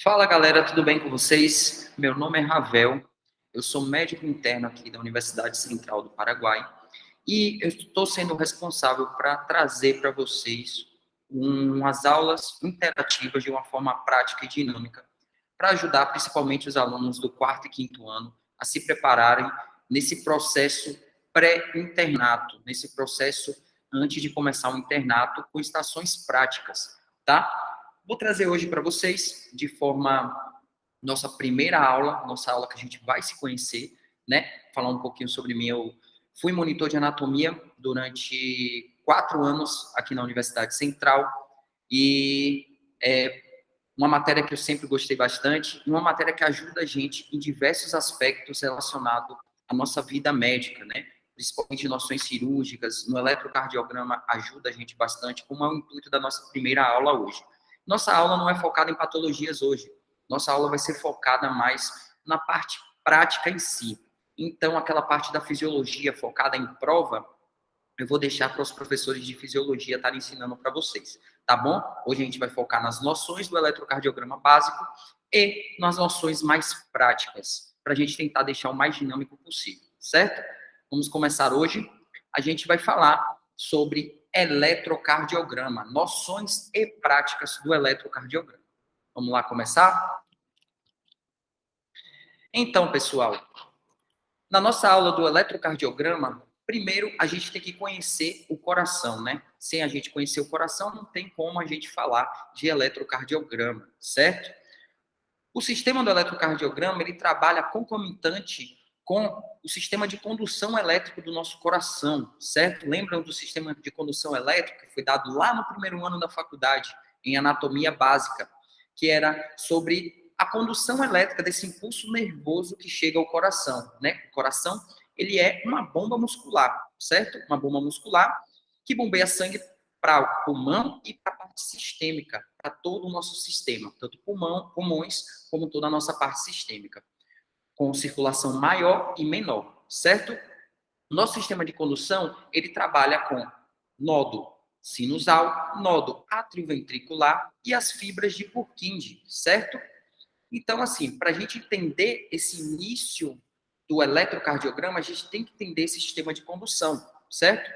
Fala galera, tudo bem com vocês? Meu nome é Ravel, eu sou médico interno aqui da Universidade Central do Paraguai e eu estou sendo responsável para trazer para vocês umas aulas interativas de uma forma prática e dinâmica para ajudar principalmente os alunos do quarto e quinto ano a se prepararem nesse processo pré-internato, nesse processo antes de começar o internato com estações práticas, tá? Vou trazer hoje para vocês, de forma nossa primeira aula, nossa aula que a gente vai se conhecer, né? Falar um pouquinho sobre mim. Eu fui monitor de anatomia durante 4 anos aqui na Universidade Central e é uma matéria que eu sempre gostei bastante, e uma matéria que ajuda a gente em diversos aspectos relacionados à nossa vida médica, né? Principalmente noções cirúrgicas, no eletrocardiograma ajuda a gente bastante, como é o intuito da nossa primeira aula hoje. Nossa aula não é focada em patologias hoje, nossa aula vai ser focada mais na parte prática em si. Então, aquela parte da fisiologia focada em prova, eu vou deixar para os professores de fisiologia estarem ensinando para vocês, tá bom? Hoje a gente vai focar nas noções do eletrocardiograma básico e nas noções mais práticas, para a gente tentar deixar o mais dinâmico possível, certo? Vamos começar hoje. A gente vai falar sobre eletrocardiograma, noções e práticas do eletrocardiograma. Vamos lá começar? Então, pessoal, na nossa aula do eletrocardiograma, primeiro a gente tem que conhecer o coração, né? Sem a gente conhecer o coração, não tem como a gente falar de eletrocardiograma, certo? O sistema do eletrocardiograma, ele trabalha concomitante com o sistema de condução elétrico do nosso coração, certo? Lembram do sistema de condução elétrica que foi dado lá no primeiro ano da faculdade, em anatomia básica, que era sobre a condução elétrica desse impulso nervoso que chega ao coração, né? O coração, ele é uma bomba muscular, certo? Uma bomba muscular que bombeia sangue para o pulmão e para a parte sistêmica, para todo o nosso sistema, tanto pulmão, pulmões, como toda a nossa parte sistêmica, com circulação maior e menor, certo? Nosso sistema de condução, ele trabalha com nodo sinusal, nodo atrioventricular e as fibras de Purkinje, certo? Então, assim, para a gente entender esse início do eletrocardiograma, a gente tem que entender esse sistema de condução, certo?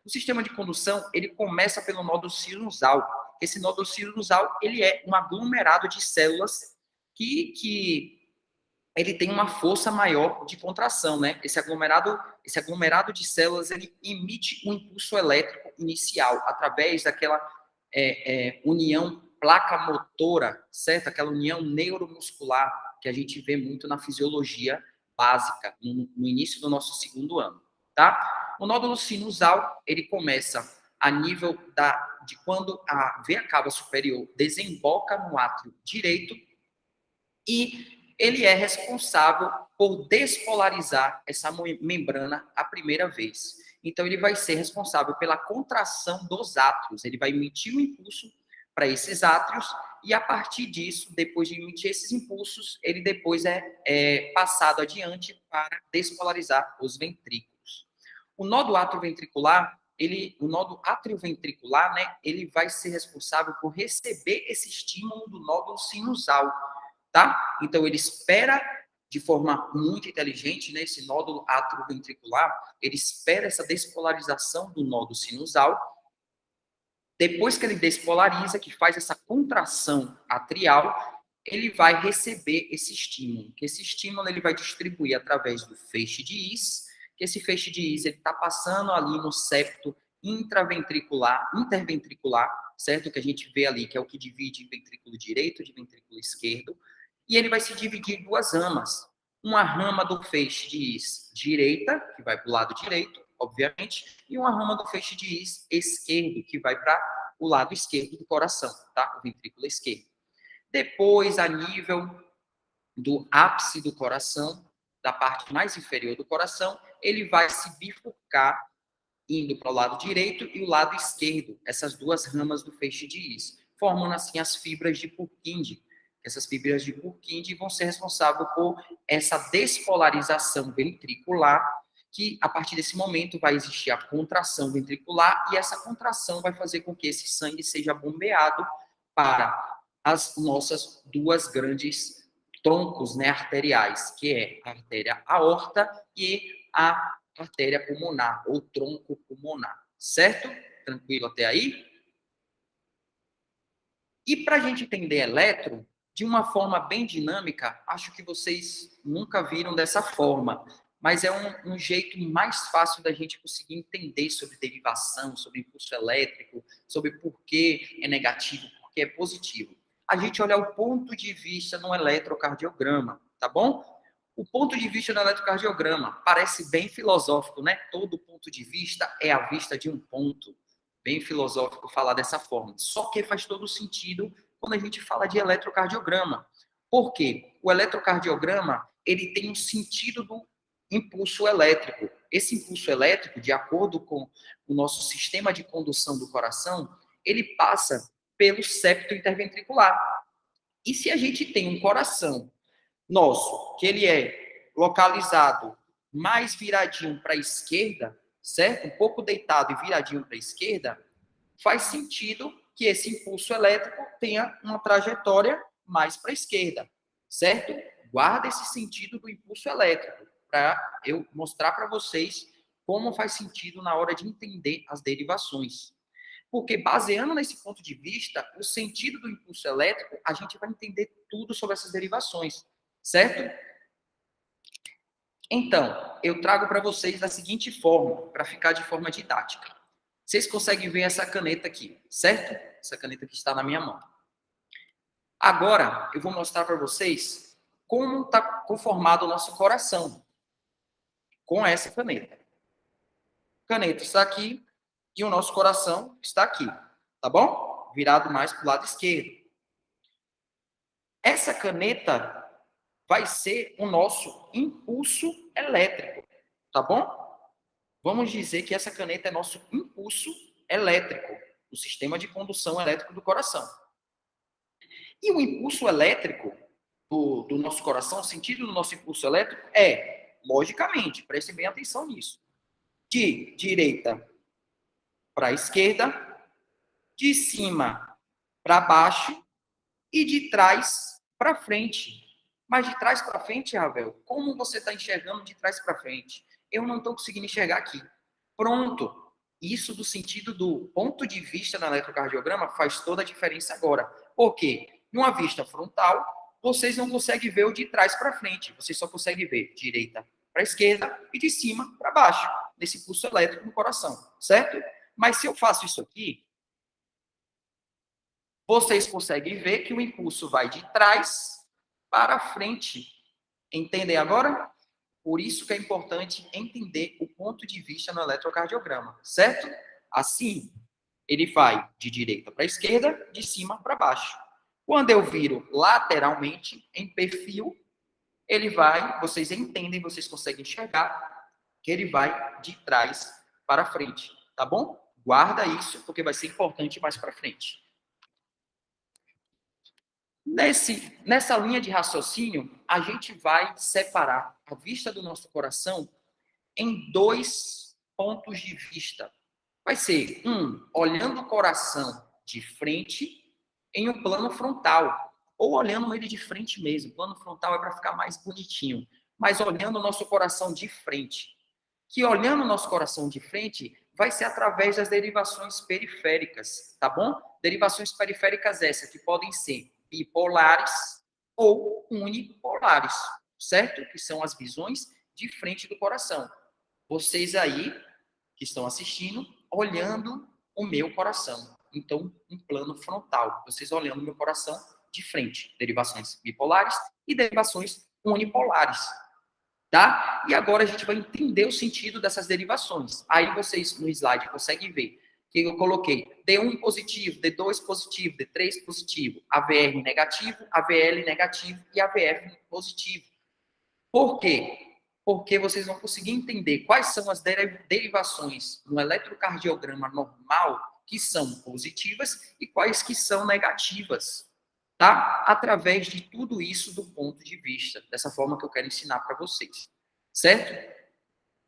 O sistema de condução, ele começa pelo nódulo sinusal. Esse nódulo sinusal, ele é um aglomerado de células que ele tem uma força maior de contração, né? Esse aglomerado de células, ele emite um impulso elétrico inicial através daquela união placa motora, certo? Aquela união neuromuscular que a gente vê muito na fisiologia básica, no início do nosso segundo ano, tá? O nódulo sinusal, ele começa a nível de quando a veia cava superior desemboca no átrio direito e ele é responsável por despolarizar essa membrana a primeira vez. Então, ele vai ser responsável pela contração dos átrios. Ele vai emitir um impulso para esses átrios e, a partir disso, depois de emitir esses impulsos, ele depois é passado adiante para despolarizar os ventrículos. O nódo atrioventricular, o nódo atrioventricular, né, ele vai ser responsável por receber esse estímulo do nódulo sinusal, tá? Então, ele espera de forma muito inteligente, né, esse nódulo atrioventricular, ele espera essa despolarização do nódulo sinusal. Depois que ele despolariza, que faz essa contração atrial, ele vai receber esse estímulo. Que esse estímulo ele vai distribuir através do feixe de His, que esse feixe de His está passando ali no septo interventricular, certo? Que a gente vê ali, que é o que divide ventrículo direito de ventrículo esquerdo, e ele vai se dividir em duas ramas. Uma rama do feixe de His direita, que vai para o lado direito, obviamente, e uma rama do feixe de His esquerdo, que vai para o lado esquerdo do coração, tá? O ventrículo esquerdo. Depois, a nível do ápice do coração, da parte mais inferior do coração, ele vai se bifurcar, indo para o lado direito e o lado esquerdo, essas duas ramas do feixe de His, formando assim as fibras de Purkinje. Essas fibras de Purkinje vão ser responsáveis por essa despolarização ventricular, que a partir desse momento vai existir a contração ventricular e essa contração vai fazer com que esse sangue seja bombeado para as nossas duas grandes troncos, né, arteriais, que é a artéria aorta e a artéria pulmonar, ou tronco pulmonar, certo? Tranquilo até aí? E para a gente entender eletro, de uma forma bem dinâmica, acho que vocês nunca viram dessa forma, mas é um jeito mais fácil da gente conseguir entender sobre derivação, sobre impulso elétrico, sobre por que é negativo, por que é positivo. A gente olha o ponto de vista no eletrocardiograma, tá bom? O ponto de vista no eletrocardiograma parece bem filosófico, né? Todo ponto de vista é a vista de um ponto. Bem filosófico falar dessa forma. Só que faz todo sentido quando a gente fala de eletrocardiograma. Por quê? O eletrocardiograma, ele tem um sentido do impulso elétrico. Esse impulso elétrico, de acordo com o nosso sistema de condução do coração, ele passa pelo septo interventricular. E se a gente tem um coração nosso, que ele é localizado mais viradinho para a esquerda, certo? Um pouco deitado e viradinho para a esquerda, faz sentido que esse impulso elétrico tenha uma trajetória mais para a esquerda, certo? Guarda esse sentido do impulso elétrico para eu mostrar para vocês como faz sentido na hora de entender as derivações. Porque, baseando nesse ponto de vista, o sentido do impulso elétrico, a gente vai entender tudo sobre essas derivações, certo? Então, eu trago para vocês da seguinte forma, para ficar de forma didática. Vocês conseguem ver essa caneta aqui, certo? Essa caneta que está na minha mão. Agora, eu vou mostrar para vocês como está conformado o nosso coração com essa caneta. A caneta está aqui e o nosso coração está aqui, tá bom? Virado mais para o lado esquerdo. Essa caneta vai ser o nosso impulso elétrico, tá bom? Vamos dizer que essa caneta é nosso impulso elétrico, o sistema de condução elétrico do coração. E o impulso elétrico do nosso coração, o sentido do nosso impulso elétrico é, logicamente, prestem bem atenção nisso, de direita para esquerda, de cima para baixo e de trás para frente. Mas de trás para frente, Ravel, como você está enxergando de trás para frente? Eu não estou conseguindo enxergar aqui. Pronto. Isso do sentido do ponto de vista no eletrocardiograma faz toda a diferença agora. Por quê? Numa vista frontal, vocês não conseguem ver o de trás para frente. Vocês só conseguem ver direita para esquerda e de cima para baixo, nesse pulso elétrico no coração, certo? Mas se eu faço isso aqui, vocês conseguem ver que o impulso vai de trás para frente. Entendem agora? Por isso que é importante entender o ponto de vista no eletrocardiograma, certo? Assim, ele vai de direita para esquerda, de cima para baixo. Quando eu viro lateralmente, em perfil, ele vai, vocês entendem, vocês conseguem enxergar, que ele vai de trás para frente, tá bom? Guarda isso, porque vai ser importante mais para frente. Nessa linha de raciocínio, a gente vai separar a vista do nosso coração em dois pontos de vista. Vai ser olhando o coração de frente em um plano frontal, ou olhando ele de frente mesmo. O plano frontal é para ficar mais bonitinho, mas olhando o nosso coração de frente. Que olhando o nosso coração de frente vai ser através das derivações periféricas, tá bom? Derivações periféricas essas que podem ser bipolares ou unipolares, certo? Que são as visões de frente do coração. Vocês aí que estão assistindo, olhando o meu coração. Então, um plano frontal. Vocês olhando o meu coração de frente. Derivações bipolares e derivações unipolares. Tá? E agora a gente vai entender o sentido dessas derivações. Aí vocês no slide conseguem ver que eu coloquei D1 positivo, D2 positivo, D3 positivo, AVR negativo, AVL negativo e AVF positivo. Por quê? Porque vocês vão conseguir entender quais são as derivações no eletrocardiograma normal que são positivas e quais que são negativas, tá? Através de tudo isso do ponto de vista, dessa forma que eu quero ensinar para vocês, certo?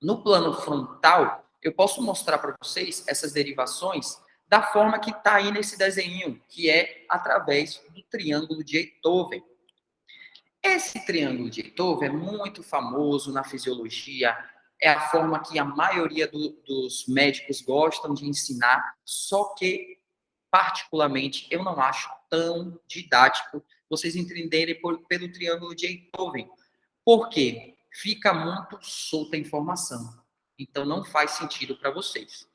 No plano frontal, eu posso mostrar para vocês essas derivações da forma que está aí nesse desenho, que é através do triângulo de Einthoven. Esse triângulo de Einthoven é muito famoso na fisiologia, é a forma que a maioria dos médicos gostam de ensinar, só que, particularmente, eu não acho tão didático vocês entenderem pelo triângulo de Einthoven. Por quê? Fica muito solta a informação. Então, não faz sentido para vocês.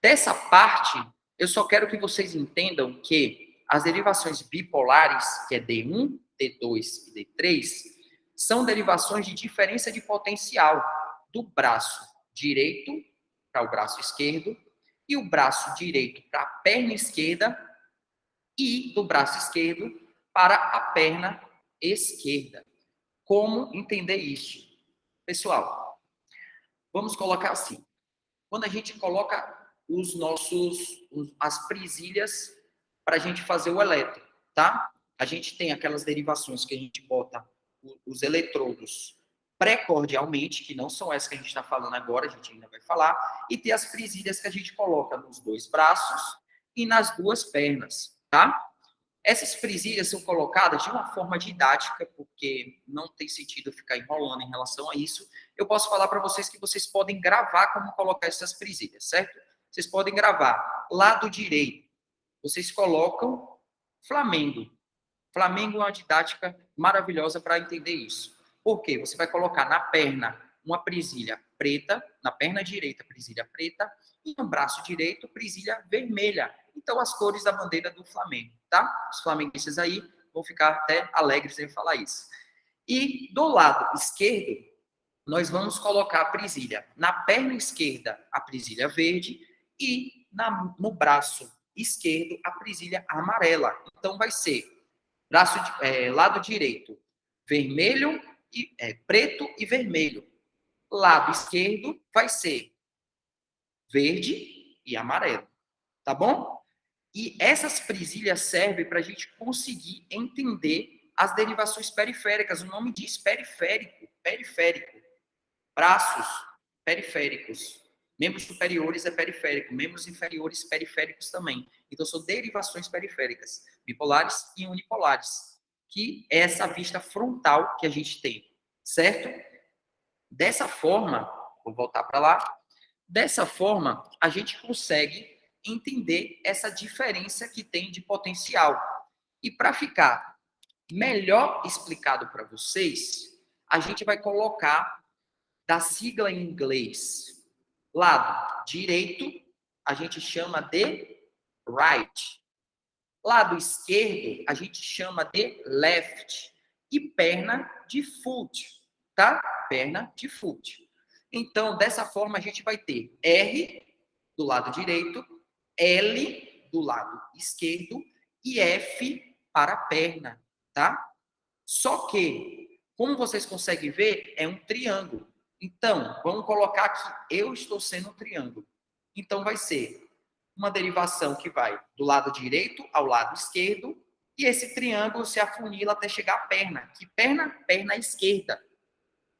Dessa parte, eu só quero que vocês entendam que as derivações bipolares, que é D1, D2 e D3, são derivações de diferença de potencial do braço direito para o braço esquerdo e o braço direito para a perna esquerda e do braço esquerdo para a perna esquerda. Como entender isso? Pessoal, vamos colocar assim. Quando a gente coloca as presilhas para a gente fazer o elétron, tá? A gente tem aquelas derivações que a gente bota os eletrodos precordialmente, que não são essas que a gente está falando agora, a gente ainda vai falar, e tem as presilhas que a gente coloca nos dois braços e nas duas pernas, tá? Essas presilhas são colocadas de uma forma didática, porque não tem sentido ficar enrolando em relação a isso. Eu posso falar para vocês que vocês podem gravar como colocar essas presilhas, certo? Vocês podem gravar. Lado direito, vocês colocam Flamengo. Flamengo é uma didática maravilhosa para entender isso. Por quê? Você vai colocar na perna uma presilha preta, na perna direita, presilha preta, e no braço direito, presilha vermelha. Então, as cores da bandeira do Flamengo, tá? Os flamenguistas aí vão ficar até alegres em falar isso. E do lado esquerdo, nós vamos colocar a presilha na perna esquerda, a presilha verde, e no braço esquerdo, a presilha amarela. Então, vai ser lado direito, vermelho e preto e vermelho. Lado esquerdo vai ser verde e amarelo, tá bom? E essas presilhas servem para a gente conseguir entender as derivações periféricas. O nome diz periférico, periférico. Braços, periféricos. Membros superiores é periférico, membros inferiores periféricos também. Então, são derivações periféricas, bipolares e unipolares, que é essa vista frontal que a gente tem, certo? Dessa forma, vou voltar para lá, dessa forma, a gente consegue entender essa diferença que tem de potencial. E para ficar melhor explicado para vocês, a gente vai colocar da sigla em inglês. Lado direito, a gente chama de right. Lado esquerdo, a gente chama de left. E perna de foot, tá? Perna de foot. Então, dessa forma, a gente vai ter R do lado direito, L do lado esquerdo e F para a perna, tá? Só que, como vocês conseguem ver, é um triângulo. Então, vamos colocar que eu estou sendo um triângulo. Então, vai ser uma derivação que vai do lado direito ao lado esquerdo, e esse triângulo se afunila até chegar à perna. Que perna? Perna esquerda,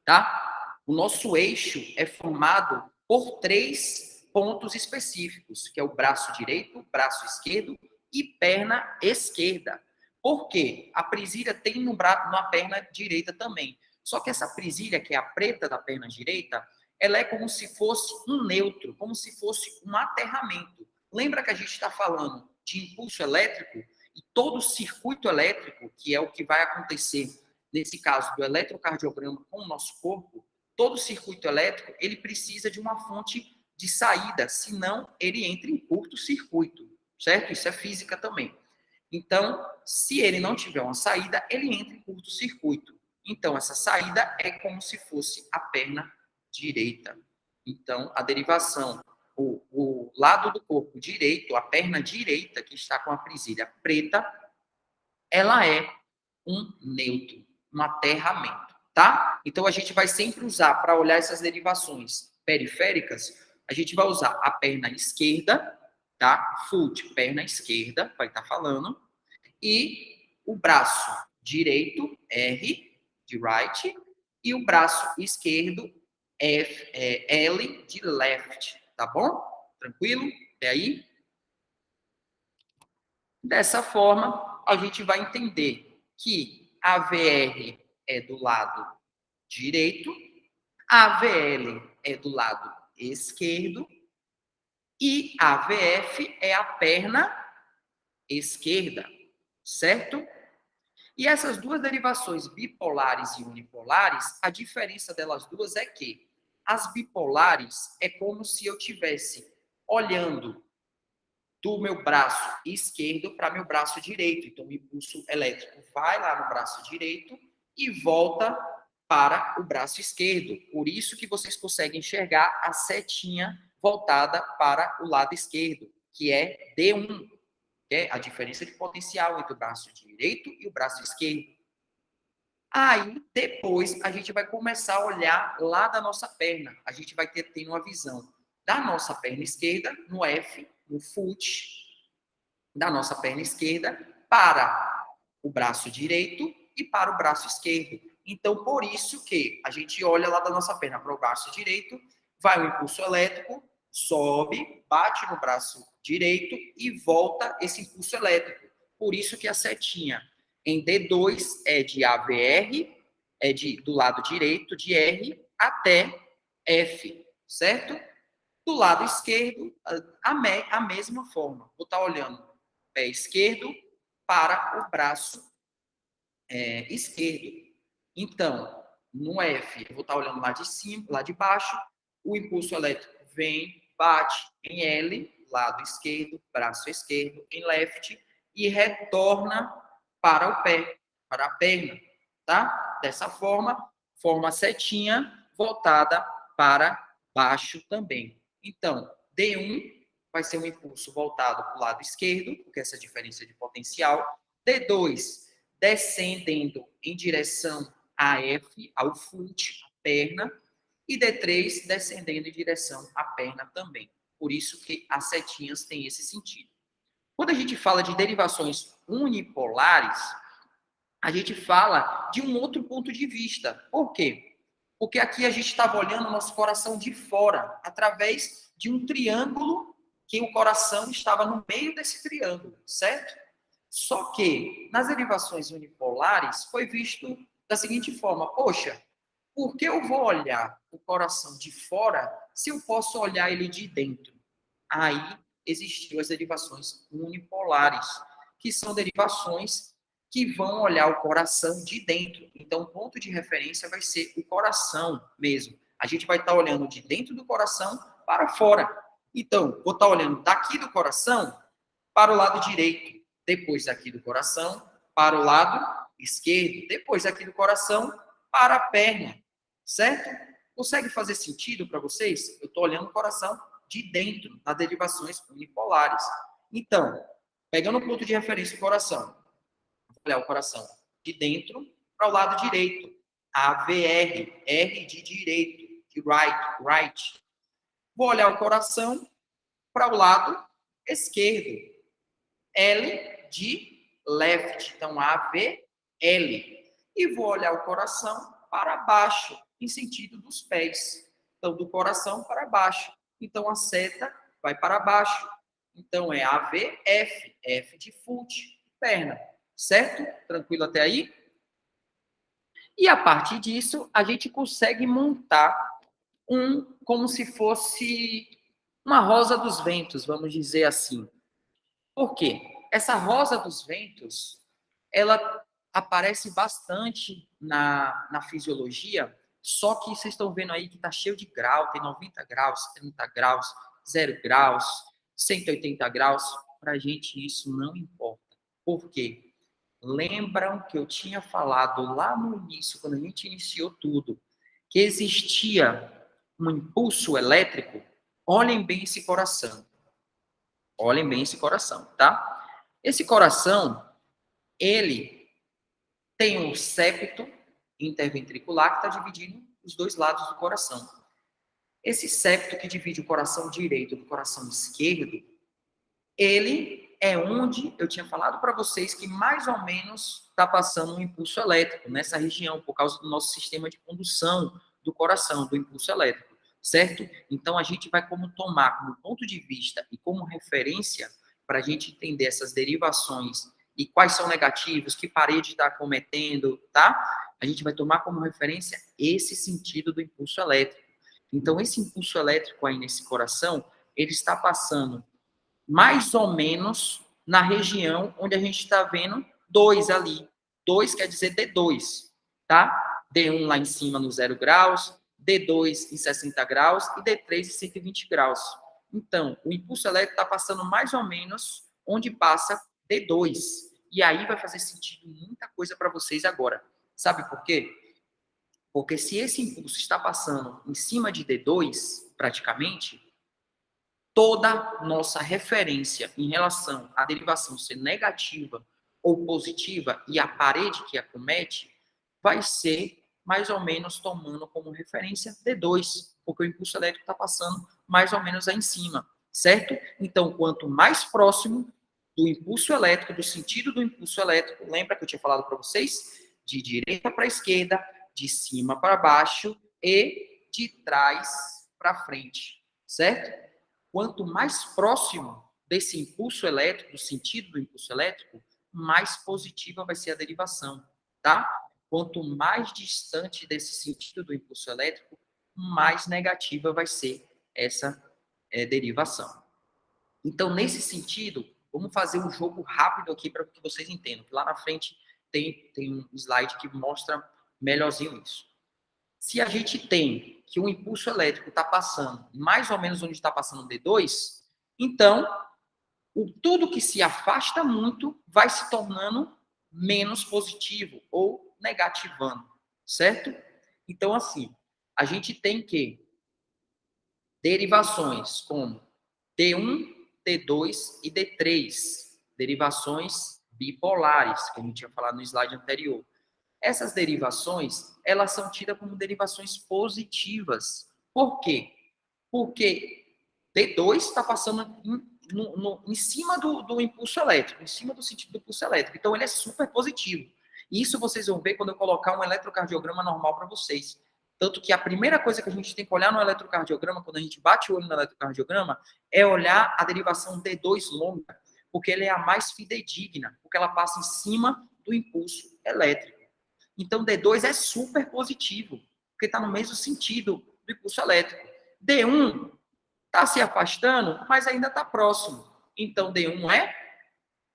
tá? O nosso eixo é formado por 3 pontos específicos, que é o braço direito, braço esquerdo e perna esquerda. Por quê? A presilha tem na perna direita também. Só que essa presilha, que é a preta da perna direita, ela é como se fosse um neutro, como se fosse um aterramento. Lembra que a gente está falando de impulso elétrico? E todo o circuito elétrico, que é o que vai acontecer nesse caso do eletrocardiograma com o nosso corpo, todo o circuito elétrico, ele precisa de uma fonte de saída, senão ele entra em curto-circuito, certo? Isso é física também. Então, se ele não tiver uma saída, ele entra em curto-circuito. Então, essa saída é como se fosse a perna direita. Então, a derivação, o lado do corpo direito, a perna direita, que está com a presilha preta, ela é um neutro, um aterramento, tá? Então, a gente vai sempre usar, para olhar essas derivações periféricas, a gente vai usar a perna esquerda, tá? Foot, perna esquerda, vai estar falando, e o braço direito, R, de right, e o braço esquerdo, L, de left, tá bom? Tranquilo? Até aí? Dessa forma, a gente vai entender que a VR é do lado direito, a VL é do lado esquerdo e a VF é a perna esquerda, certo? E essas duas derivações bipolares e unipolares, a diferença delas duas é que as bipolares é como se eu tivesse olhando do meu braço esquerdo para meu braço direito. Então, o impulso elétrico vai lá no braço direito e volta para o braço esquerdo. Por isso que vocês conseguem enxergar a setinha voltada para o lado esquerdo, que é D1, que é a diferença de potencial entre o braço direito e o braço esquerdo. Aí, depois, a gente vai começar a olhar lá da nossa perna. A gente vai ter uma visão da nossa perna esquerda, no F, no foot, da nossa perna esquerda, para o braço direito e para o braço esquerdo. Então, por isso que a gente olha lá da nossa perna para o braço direito, vai o impulso elétrico, sobe, bate no braço direito e volta esse impulso elétrico. Por isso que a setinha em D2 é de AVR, do lado direito, de R até F, certo? Do lado esquerdo, a mesma forma. Vou estar olhando pé esquerdo para o braço esquerdo. Então, no F, eu vou estar olhando lá de cima, lá de baixo, o impulso elétrico vem, bate em L, lado esquerdo, braço esquerdo, em left, e retorna para o pé, para a perna, tá? Dessa forma, forma a setinha voltada para baixo também. Então, D1 vai ser um impulso voltado para o lado esquerdo, porque essa diferença de potencial. D2, descendendo em direção a F, ao foot, a perna, e D3 descendendo em direção à perna também. Por isso que as setinhas têm esse sentido. Quando a gente fala de derivações unipolares, a gente fala de um outro ponto de vista. Por quê? Porque aqui a gente estava olhando o nosso coração de fora, através de um triângulo que o coração estava no meio desse triângulo, certo? Só que nas derivações unipolares foi visto da seguinte forma: poxa, por que eu vou olhar o coração de fora se eu posso olhar ele de dentro? Aí existiu as derivações unipolares, que são derivações que vão olhar o coração de dentro. Então, o ponto de referência vai ser o coração mesmo. A gente vai estar olhando de dentro do coração para fora. Então, vou estar olhando daqui do coração para o lado direito, depois daqui do coração para o lado esquerdo, depois daqui do coração para a perna, certo? Consegue fazer sentido para vocês? Eu estou olhando o coração de dentro, nas derivações unipolares. Então, pegando o ponto de referência do coração, vou olhar o coração de dentro para o lado direito. AVR, R de direito, de right. Vou olhar o coração para o lado esquerdo. L de left. Então, AVL. E vou olhar o coração para baixo, em sentido dos pés. Então, do coração para baixo. Então, a seta vai para baixo. Então, é AVF. F de foot, perna. Certo? Tranquilo até aí? E a partir disso, a gente consegue montar como se fosse uma rosa dos ventos, vamos dizer assim. Por quê? Essa rosa dos ventos, ela aparece bastante na fisiologia, só que vocês estão vendo aí que está cheio de grau, tem 90 graus, 30 graus, 0 graus, 180 graus. Para a gente isso não importa. Por quê? Lembram que eu tinha falado lá no início, quando a gente iniciou tudo, que existia um impulso elétrico? Olhem bem esse coração. Olhem bem esse coração, tá? Esse coração, ele tem um septo interventricular que está dividindo os dois lados do coração. Esse septo que divide o coração direito do coração esquerdo, ele é onde eu tinha falado para vocês que mais ou menos está passando um impulso elétrico nessa região, por causa do nosso sistema de condução do coração, do impulso elétrico, certo? Então, a gente vai tomar como ponto de vista e como referência para a gente entender essas derivações e quais são negativos, que parede está cometendo, tá? A gente vai tomar como referência esse sentido do impulso elétrico. Então, esse impulso elétrico aí nesse coração, ele está passando mais ou menos na região onde a gente está vendo 2 ali. 2 quer dizer D2, tá? D1 lá em cima no 0 graus, D2 em 60 graus e D3 em 120 graus. Então, o impulso elétrico está passando mais ou menos onde passa D2. E aí vai fazer sentido muita coisa para vocês agora. Sabe por quê? Porque se esse impulso está passando em cima de D2, praticamente, toda nossa referência em relação à derivação ser negativa ou positiva e a parede que acomete vai ser mais ou menos tomando como referência D2, porque o impulso elétrico está passando mais ou menos aí em cima, certo? Então, quanto mais próximo do impulso elétrico, do sentido do impulso elétrico, lembra que eu tinha falado para vocês? De direita para esquerda, de cima para baixo e de trás para frente, certo? Quanto mais próximo desse impulso elétrico, do sentido do impulso elétrico, mais positiva vai ser a derivação, tá? Quanto mais distante desse sentido do impulso elétrico, mais negativa vai ser essa derivação. Então, nesse sentido, vamos fazer um jogo rápido aqui para que vocês entendam. Que lá na frente tem um slide que mostra melhorzinho isso. Se a gente tem que o impulso elétrico está passando mais ou menos onde está passando o D2, então, tudo que se afasta muito vai se tornando menos positivo ou negativando, certo? Então, assim, a gente tem que derivações como D1, D2 e D3, derivações bipolares, que a gente tinha falado no slide anterior. Essas derivações, elas são tidas como derivações positivas. Por quê? Porque D2 está passando em cima do impulso elétrico, em cima do sentido do impulso elétrico. Então, ele é super positivo. E isso vocês vão ver quando eu colocar um eletrocardiograma normal para vocês. Tanto que a primeira coisa que a gente tem que olhar no eletrocardiograma, quando a gente bate o olho no eletrocardiograma, é olhar a derivação D2 longa, porque ela é a mais fidedigna, porque ela passa em cima do impulso elétrico. Então, D2 é super positivo, porque está no mesmo sentido do impulso elétrico. D1 está se afastando, mas ainda está próximo. Então, D1 é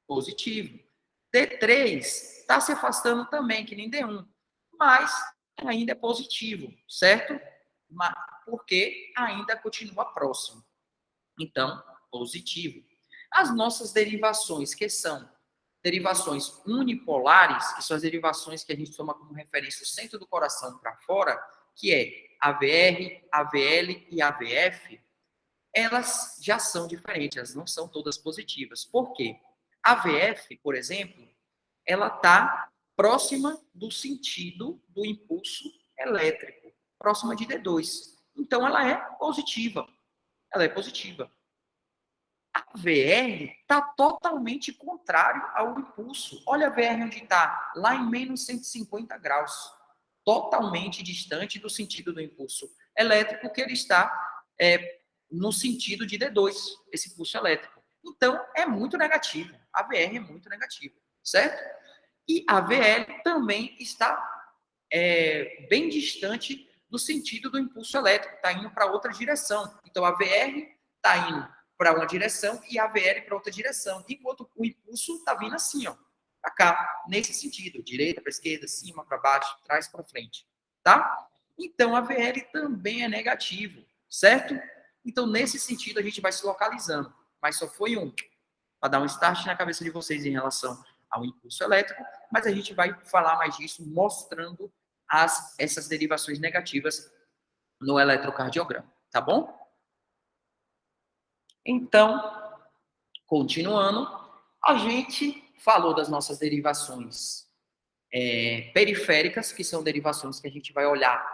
positivo. D3 está se afastando também, que nem D1, mas ainda é positivo, certo? Porque ainda continua próximo. Então, positivo. As nossas derivações, que são derivações unipolares, que são as derivações que a gente toma como referência o centro do coração para fora, que é AVR, AVL e AVF, elas já são diferentes, elas não são todas positivas. Por quê? A AVF, por exemplo, ela está próxima do sentido do impulso elétrico, próxima de D2. Então, ela é positiva. Ela é positiva. A VR está totalmente contrário ao impulso. Olha a VR onde está, lá em menos 150 graus. Totalmente distante do sentido do impulso elétrico, que ele está no sentido de D2, esse impulso elétrico. Então, é muito negativo. A VR é muito negativa, certo? E a VL também está bem distante do sentido do impulso elétrico, está indo para outra direção. Então, a VR está indo para uma direção e a VL para outra direção, enquanto o impulso está vindo assim, ó, para cá, nesse sentido, direita para esquerda, cima para baixo, trás para frente, tá? Então, a VL também é negativo, certo? Então, nesse sentido, a gente vai se localizando, mas só foi um, para dar um start na cabeça de vocês em relação ao impulso elétrico, mas a gente vai falar mais disso mostrando essas derivações negativas no eletrocardiograma, tá bom? Então, continuando, a gente falou das nossas derivações periféricas, que são derivações que a gente vai olhar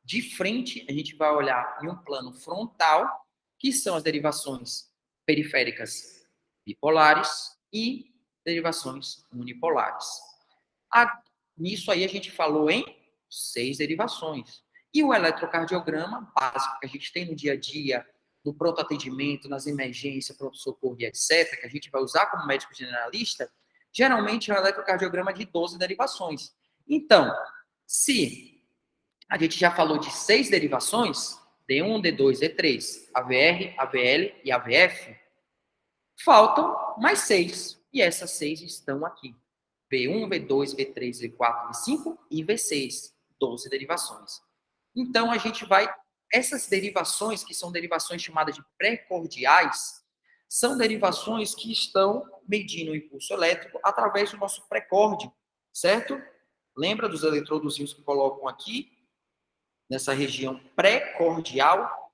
de frente, a gente vai olhar em um plano frontal, que são as derivações periféricas bipolares e derivações unipolares. Nisso aí a gente falou em 6 derivações. E o eletrocardiograma básico que a gente tem no dia a dia, no pronto atendimento, nas emergências, pronto-socorro e etc., que a gente vai usar como médico generalista, geralmente é um eletrocardiograma de 12 derivações. Então, se a gente já falou de 6 derivações, D1, D2, D3, AVR, AVL e AVF, faltam mais 6. E essas 6 estão aqui. V1, V2, V3, V4, V5 e V6. 12 derivações. Então, a gente vai... Essas derivações, que são derivações chamadas de pré-cordiais, são derivações que estão medindo o impulso elétrico através do nosso pré-córdio, certo? Lembra dos eletrodozinhos que colocam aqui, nessa região pré-cordial?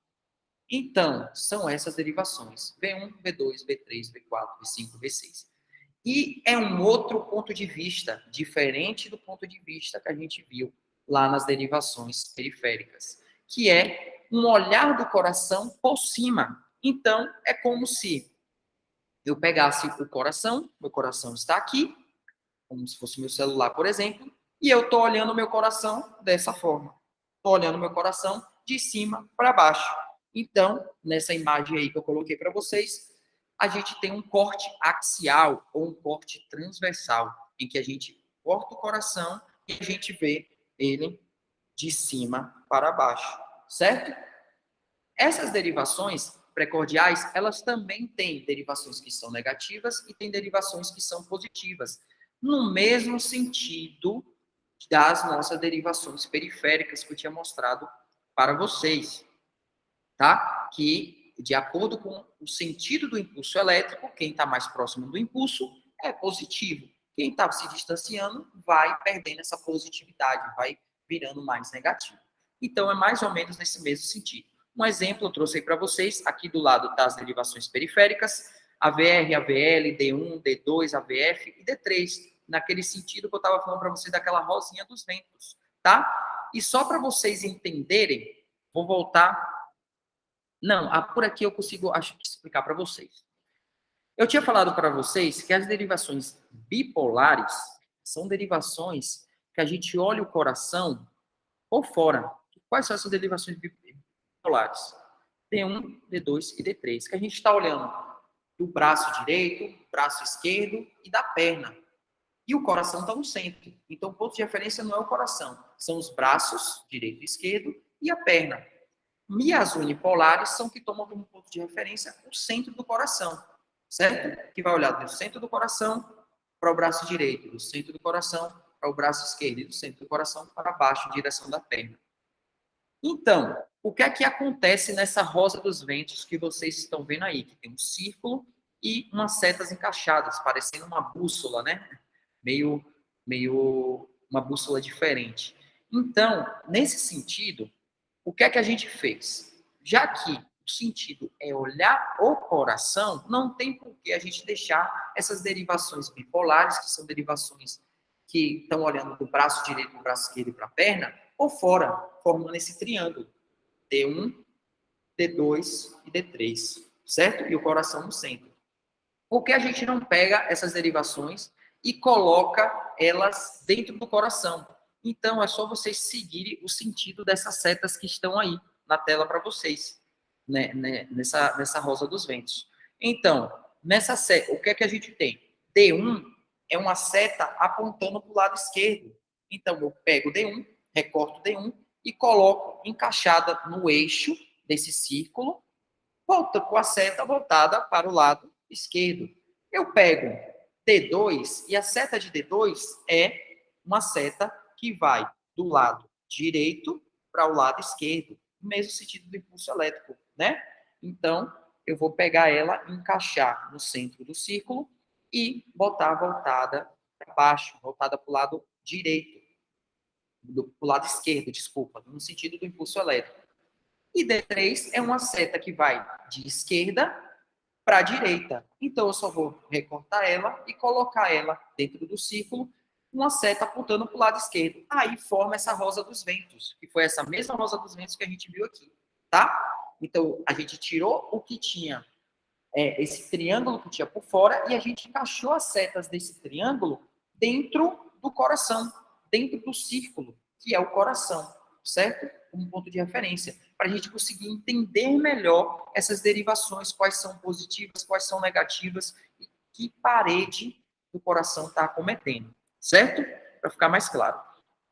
Então, são essas derivações. V1, V2, V3, V4, V5, V6. E é um outro ponto de vista, diferente do ponto de vista que a gente viu lá nas derivações periféricas, que é um olhar do coração por cima. Então, é como se eu pegasse o coração, meu coração está aqui, como se fosse meu celular, por exemplo, e eu estou olhando o meu coração dessa forma. Estou olhando o meu coração de cima para baixo. Então, nessa imagem aí que eu coloquei para vocês, a gente tem um corte axial ou um corte transversal, em que a gente corta o coração e a gente vê ele de cima para baixo, certo? Essas derivações precordiais, elas também têm derivações que são negativas e têm derivações que são positivas, no mesmo sentido das nossas derivações periféricas que eu tinha mostrado para vocês, tá? Que, de acordo com o sentido do impulso elétrico, quem está mais próximo do impulso é positivo. Quem está se distanciando vai perdendo essa positividade, vai virando mais negativo. Então, é mais ou menos nesse mesmo sentido. Um exemplo eu trouxe aí para vocês, aqui do lado está as derivações periféricas, AVR, AVL, D1, D2, AVF e D3, naquele sentido que eu estava falando para vocês daquela rosinha dos ventos, tá? E só para vocês entenderem, vou voltar... Não, por aqui eu consigo, acho que, explicar para vocês. Eu tinha falado para vocês que as derivações bipolares são derivações que a gente olha o coração por fora. Quais são essas derivações bipolares? D1, D2 e D3, que a gente está olhando do braço direito, braço esquerdo e da perna. E o coração está no centro. Então, o ponto de referência não é o coração, são os braços, direito e esquerdo, e a perna. E as unipolares são que tomam como ponto de referência o centro do coração, certo? Que vai olhar do centro do coração para o braço direito, do centro do coração para o braço esquerdo, e do centro do coração para baixo, em direção da perna. Então, o que é que acontece nessa rosa dos ventos que vocês estão vendo aí? Que tem um círculo e umas setas encaixadas, parecendo uma bússola, né? Meio uma bússola diferente. Então, nesse sentido, o que é que a gente fez? Já que o sentido é olhar o coração, não tem por que a gente deixar essas derivações bipolares, que são derivações que estão olhando do braço direito, do braço esquerdo e para a perna, por fora, formando esse triângulo. D1, D2 e D3, certo? E o coração no centro. Por que a gente não pega essas derivações e coloca elas dentro do coração? Então, é só vocês seguirem o sentido dessas setas que estão aí na tela para vocês, né, nessa rosa dos ventos. Então, nessa seta, o que é que a gente tem? D1 é uma seta apontando para o lado esquerdo. Então, eu pego D1, recorto D1 e coloco encaixada no eixo desse círculo, volta com a seta voltada para o lado esquerdo. Eu pego D2 e a seta de D2 é uma seta que vai do lado direito para o lado esquerdo, no mesmo sentido do impulso elétrico, né? Então, eu vou pegar ela, encaixar no centro do círculo e botar voltada para baixo, voltada para o lado direito, para o lado esquerdo, desculpa, no sentido do impulso elétrico. E D3 é uma seta que vai de esquerda para a direita. Então, eu só vou recortar ela e colocar ela dentro do círculo, uma seta apontando para o lado esquerdo. Aí forma essa rosa dos ventos, que foi essa mesma rosa dos ventos que a gente viu aqui, tá? Então, a gente tirou o que tinha, esse triângulo que tinha por fora, e a gente encaixou as setas desse triângulo dentro do coração, dentro do círculo, que é o coração. certo? Como ponto de referência, para a gente conseguir entender melhor essas derivações, quais são positivas, quais são negativas, e que parede do coração está acometendo, certo? Para ficar mais claro.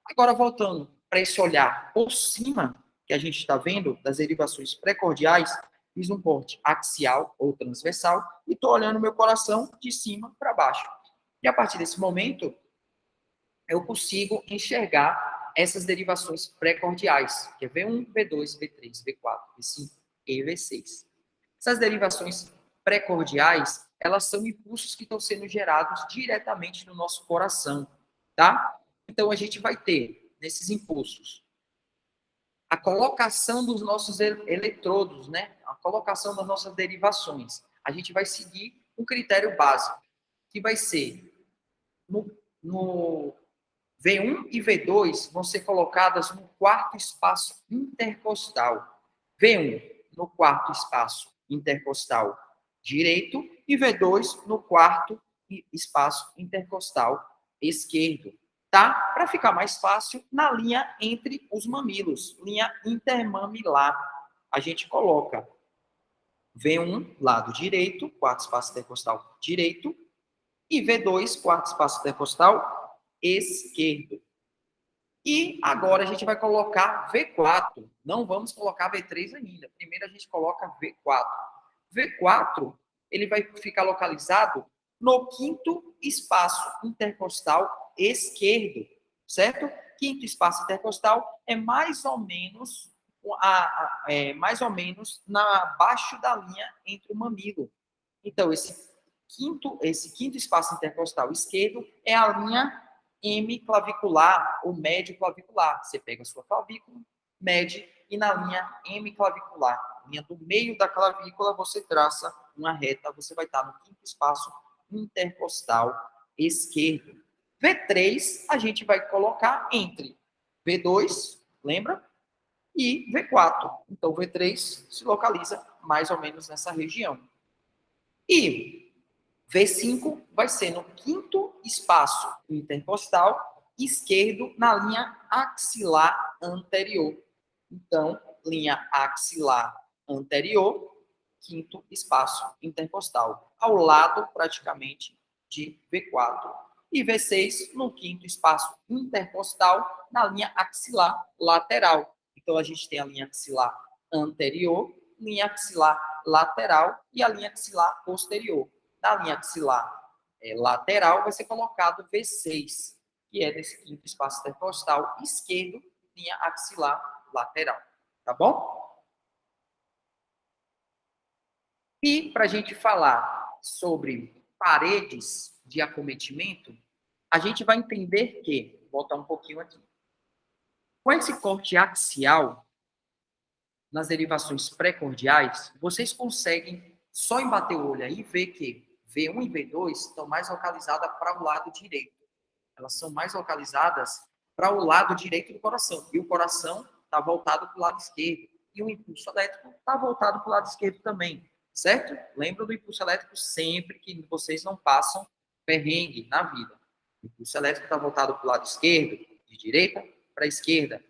Agora, voltando para esse olhar por cima, que a gente está vendo, das derivações precordiais, fiz um corte axial ou transversal e estou olhando meu coração de cima para baixo. E a partir desse momento, eu consigo enxergar essas derivações precordiais, que é V1, V2, V3, V4, V5 e V6. Essas derivações precordiais, elas são impulsos que estão sendo gerados diretamente no nosso coração, tá? Então, a gente vai ter, nesses impulsos, a colocação dos nossos eletrodos, né? A colocação das nossas derivações. A gente vai seguir um critério básico, que vai ser no V1 e V2 vão ser colocadas no quarto espaço intercostal. V1 no quarto espaço intercostal direito e V2 no quarto espaço intercostal esquerdo. Tá? Para ficar mais fácil, na linha entre os mamilos, linha intermamilar, a gente coloca V1, lado direito, quarto espaço intercostal direito, e V2, quarto espaço intercostal esquerdo. E agora a gente vai colocar V4. Não vamos colocar V3 ainda. Primeiro a gente coloca V4. V4, ele vai ficar localizado no quinto espaço intercostal esquerdo, certo? Quinto espaço intercostal é mais ou menos abaixo da linha entre o mamilo. Então, esse quinto espaço intercostal esquerdo é a linha hemiclavicular ou médio clavicular. Você pega a sua clavícula, mede, e na linha hemiclavicular, linha do meio da clavícula, você traça uma reta, você vai estar no quinto espaço intercostal esquerdo. V3, a gente vai colocar entre V2, lembra? E V4. Então, V3 se localiza mais ou menos nessa região. E V5 vai ser no quinto espaço intercostal esquerdo, na linha axilar anterior. Então, linha axilar anterior, quinto espaço intercostal, ao lado praticamente de V4. E V6 no quinto espaço intercostal, na linha axilar lateral. Então, a gente tem a linha axilar anterior, linha axilar lateral e a linha axilar posterior. Na linha axilar lateral vai ser colocado V6, que é desse quinto espaço intercostal esquerdo, linha axilar lateral. Tá bom? E para a gente falar sobre paredes de acometimento, a gente vai entender que, vou voltar um pouquinho aqui, com esse corte axial, nas derivações precordiais, vocês conseguem só em bater o olho aí ver que V1 e V2 estão mais localizadas para o lado direito. Elas são mais localizadas para o lado direito do coração. E o coração está voltado para o lado esquerdo. E o impulso elétrico está voltado para o lado esquerdo também. Certo? Lembra do impulso elétrico sempre que vocês não passam perrengue na vida. O impulso elétrico está voltado para o lado esquerdo, de direita para a esquerda.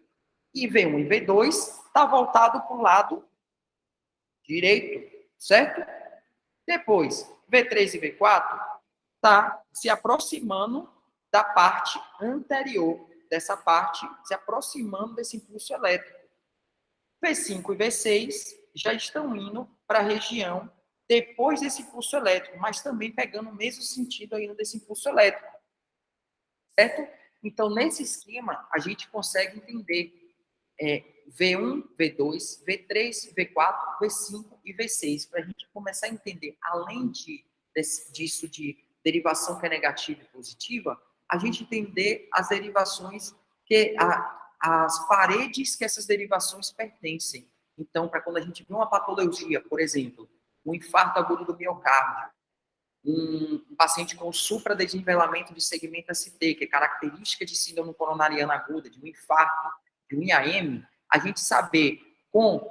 E V1 e V2 está voltado para o lado direito, certo? Depois, V3 e V4 está se aproximando da parte anterior, dessa parte, se aproximando desse impulso elétrico. V5 e V6 já estão indo para a região depois desse impulso elétrico, mas também pegando o mesmo sentido ainda desse impulso elétrico, certo? Então, nesse esquema, a gente consegue entender V1, V2, V3, V4, V5 e V6, para a gente começar a entender, além disso de derivação que é negativa e positiva, a gente entender as derivações, as paredes que essas derivações pertencem. Então, para quando a gente vê uma patologia, por exemplo, um infarto agudo do miocárdio, um paciente com supradesnivelamento de segmento ST, que é característica de síndrome coronariana aguda, de um infarto, de um IAM, a gente saber com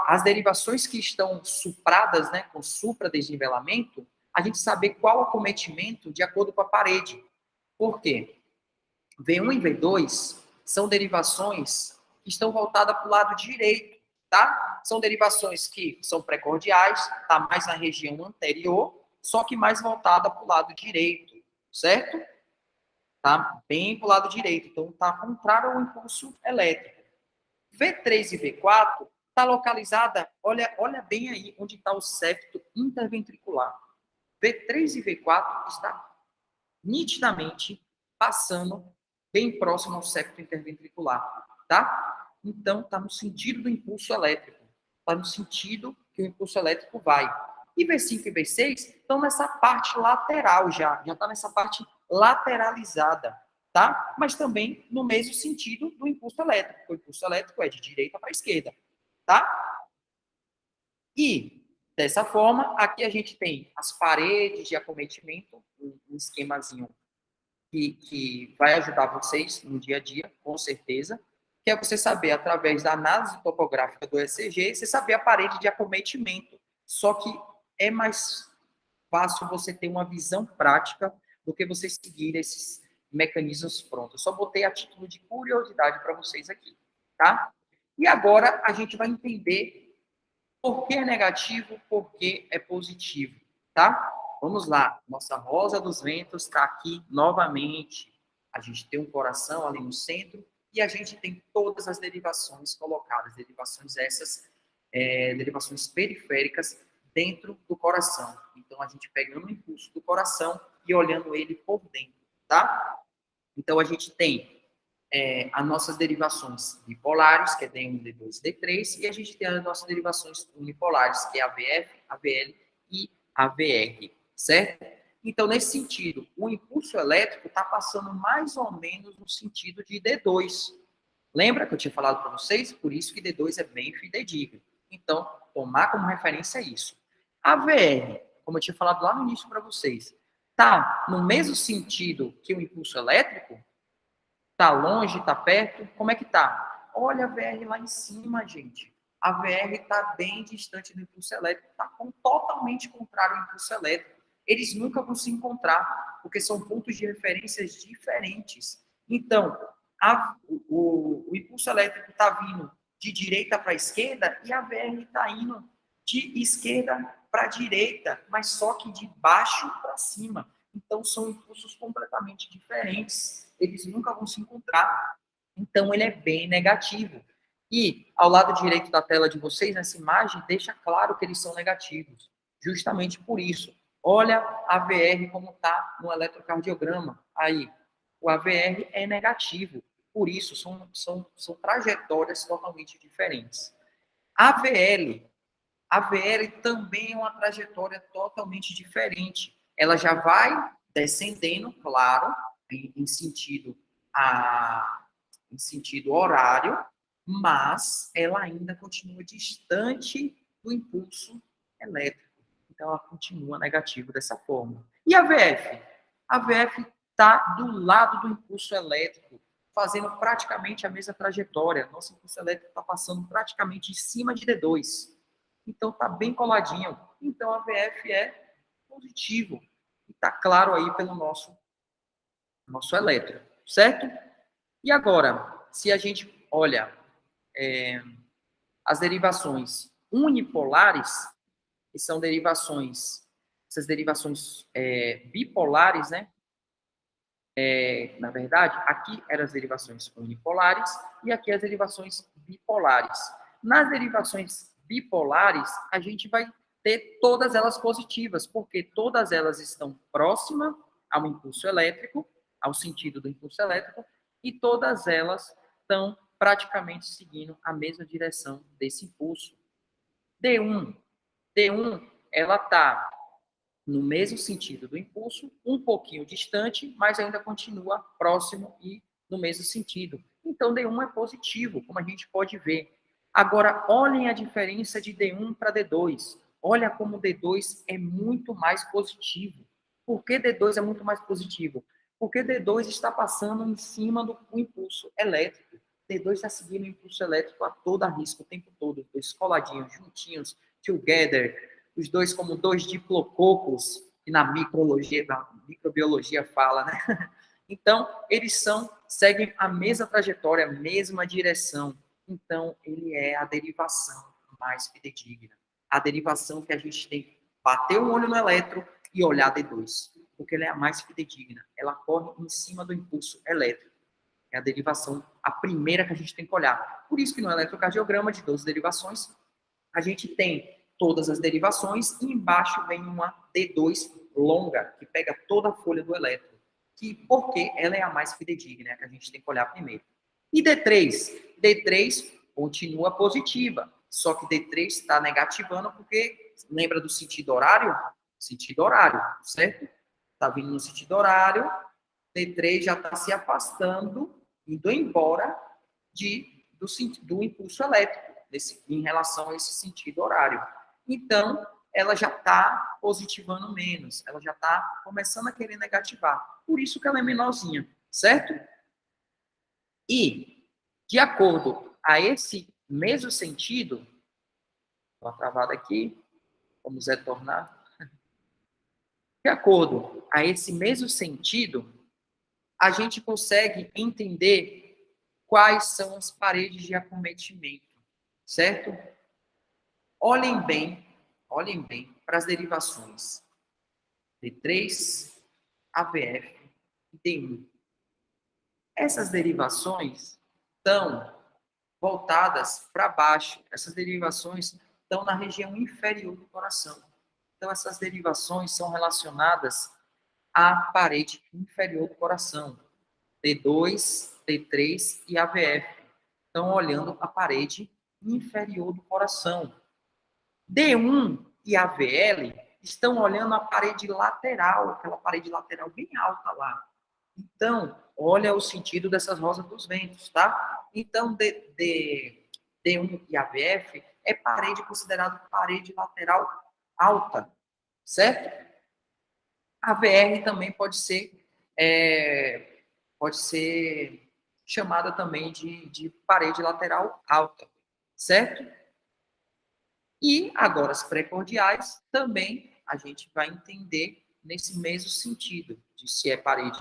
as derivações que estão supradas, né, com supradesnivelamento, a gente saber qual acometimento de acordo com a parede. Por quê? V1 e V2 são derivações que estão voltadas para o lado direito, tá? São derivações que são precordiais, tá mais na região anterior, só que mais voltada para o lado direito, certo? Tá bem para o lado direito, então tá contrário ao impulso elétrico. V3 e V4 está localizada, olha bem aí onde está o septo interventricular. V3 e V4 está nitidamente passando bem próximo ao septo interventricular, tá? Então, está no sentido do impulso elétrico. Está no sentido que o impulso elétrico vai. E V5 e V6 estão nessa parte lateral já está nessa parte lateralizada, tá? Mas também no mesmo sentido do impulso elétrico. O impulso elétrico é de direita para esquerda, tá? E, dessa forma, aqui a gente tem as paredes de acometimento, um esquemazinho que vai ajudar vocês no dia a dia, com certeza, que é você saber, através da análise topográfica do ECG, você saber a parede de acometimento. Só que é mais fácil você ter uma visão prática do que você seguir esses mecanismos prontos. Eu só botei a título de curiosidade para vocês aqui, tá? E agora a gente vai entender por que é negativo, por que é positivo, tá? Vamos lá. Nossa rosa dos ventos está aqui novamente. A gente tem um coração ali no centro e a gente tem todas as derivações colocadas, derivações essas, derivações periféricas dentro do coração. Então, a gente pegando o impulso do coração e olhando ele por dentro, tá? Então, a gente tem as nossas derivações bipolares, que é D1, D2, D3, e a gente tem as nossas derivações unipolares, que é AVF, AVL e AVR, certo? Então, nesse sentido, o impulso elétrico está passando mais ou menos no sentido de D2. Lembra que eu tinha falado para vocês? Por isso que D2 é bem fidedigno. Então, tomar como referência isso. AVR, como eu tinha falado lá no início para vocês, está no mesmo sentido que o impulso elétrico? Tá longe, tá perto? Como é que tá? Olha a VR lá em cima, gente. A VR está bem distante do impulso elétrico, está totalmente contrário ao impulso elétrico. Eles nunca vão se encontrar, porque são pontos de referências diferentes. Então, o impulso elétrico está vindo de direita para esquerda e a VR está indo de esquerda para direita, mas só que de baixo para cima. Então, são impulsos completamente diferentes. Eles nunca vão se encontrar. Então, ele é bem negativo. E, ao lado direito da tela de vocês, nessa imagem, deixa claro que eles são negativos. Justamente por isso. Olha a VR como está no eletrocardiograma. Aí, o AVR é negativo. Por isso, são trajetórias totalmente diferentes. A VL também é uma trajetória totalmente diferente. Ela já vai descendendo, claro, em sentido, em sentido horário, mas ela ainda continua distante do impulso elétrico. Então, ela continua negativa dessa forma. E a VF? A VF está do lado do impulso elétrico, fazendo praticamente a mesma trajetória. Nosso impulso elétrico está passando praticamente em cima de D2. Então, está bem coladinho. Então, a VF é positivo. E está claro aí pelo nosso elétron, certo? E agora, se a gente olha as derivações unipolares, que são derivações, essas derivações bipolares, né? Na verdade, aqui eram as derivações unipolares e aqui as derivações bipolares. Nas derivações bipolares, a gente vai ter todas elas positivas, porque todas elas estão próximas ao impulso elétrico, ao sentido do impulso elétrico, e todas elas estão praticamente seguindo a mesma direção desse impulso. D1, ela está no mesmo sentido do impulso, um pouquinho distante, mas ainda continua próximo e no mesmo sentido. Então, D1 é positivo, como a gente pode ver. Agora, olhem a diferença de D1 para D2. Olha como D2 é muito mais positivo. Por que D2 é muito mais positivo? Porque D2 está passando em cima do impulso elétrico. D2 está seguindo o impulso elétrico a toda risco o tempo todo. Os dois coladinhos, juntinhos, together, os dois como dois diplococos, que na microbiologia fala, né? Então, eles seguem a mesma trajetória, a mesma direção. Então, ele é a derivação mais fidedigna. A derivação que a gente tem que bater o olho no elétron e olhar D2, porque ela é a mais fidedigna. Ela corre em cima do impulso elétrico. É a derivação, a primeira que a gente tem que olhar. Por isso que no eletrocardiograma de 12 derivações, a gente tem todas as derivações e embaixo vem uma D2 longa, que pega toda a folha do elétron, porque ela é a mais fidedigna, que a gente tem que olhar primeiro. E D3? D3 continua positiva, só que D3 está negativando porque, lembra do sentido horário? Sentido horário, certo? Está vindo no sentido horário, D3 já está se afastando, indo embora do impulso elétrico, em relação a esse sentido horário. Então, ela já está positivando menos, ela já está começando a querer negativar. Por isso que ela é menorzinha, certo? E, de acordo a esse mesmo sentido, uma travada aqui, vamos retornar. De acordo a esse mesmo sentido, a gente consegue entender quais são as paredes de acometimento, certo? Olhem bem para as derivações D3, AVF e D1. Essas derivações estão voltadas para baixo. Essas derivações estão na região inferior do coração. Então, essas derivações são relacionadas à parede inferior do coração. D2, D3 e AVF. Estão olhando a parede inferior do coração. D1 e AVL estão olhando a parede lateral, aquela parede lateral bem alta lá. Então, olha o sentido dessas rosas dos ventos, tá? Então, D1 e AVF é parede considerada parede lateral alta, certo? A VR também pode ser chamada também de parede lateral alta, certo? E agora as precordiais também a gente vai entender nesse mesmo sentido, de se é parede,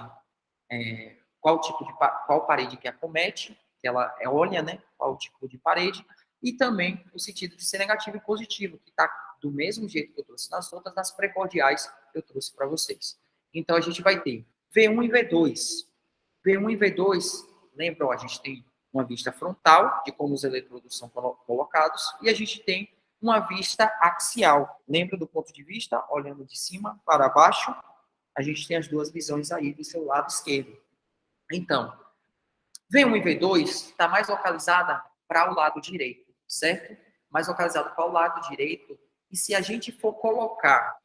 qual parede que acomete, que ela é olha, né? Qual tipo de parede, e também o sentido de ser negativo e positivo, que está do mesmo jeito que eu trouxe nas outras, das precordiais eu trouxe para vocês. Então a gente vai ter V1 e V2. V1 e V2, lembram, a gente tem uma vista frontal, de como os eletrodos são colocados, e a gente tem uma vista axial. Lembra do ponto de vista? Olhando de cima para baixo, a gente tem as duas visões aí do seu lado esquerdo. Então, V1 e V2 está mais localizada para o lado direito, certo? Mais localizado para o lado direito. E se a gente for colocar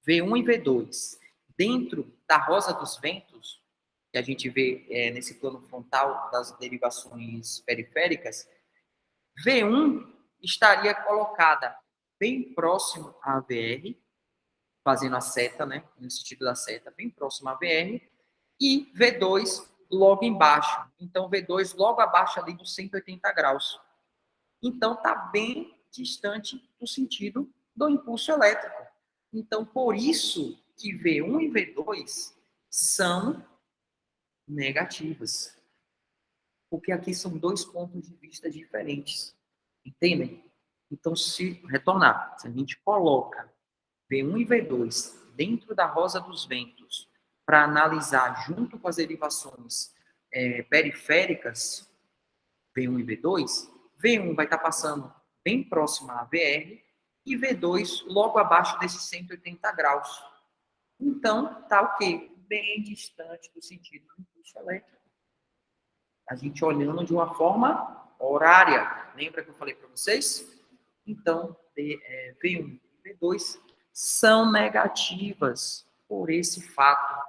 V1 e V2 dentro da rosa dos ventos, que a gente vê nesse plano frontal das derivações periféricas, V1 estaria colocada bem próximo à VR, fazendo a seta, né, no sentido da seta, bem próximo à VR, e V2 logo embaixo. Então, V2 logo abaixo ali dos 180 graus. Então, está bem distante do sentido do impulso elétrico. Então, por isso que V1 e V2 são negativas. Porque aqui são dois pontos de vista diferentes. Entendem? Então, se retornar, se a gente coloca V1 e V2 dentro da rosa dos ventos para analisar junto com as derivações periféricas, V1 e V2, V1 vai estar passando bem próximo à VR e V2 logo abaixo desses 180 graus. Então, está o quê? Bem distante do sentido do impulso elétrico. A gente olhando de uma forma horária. Lembra que eu falei para vocês? Então, V1 e V2 são negativas por esse fato.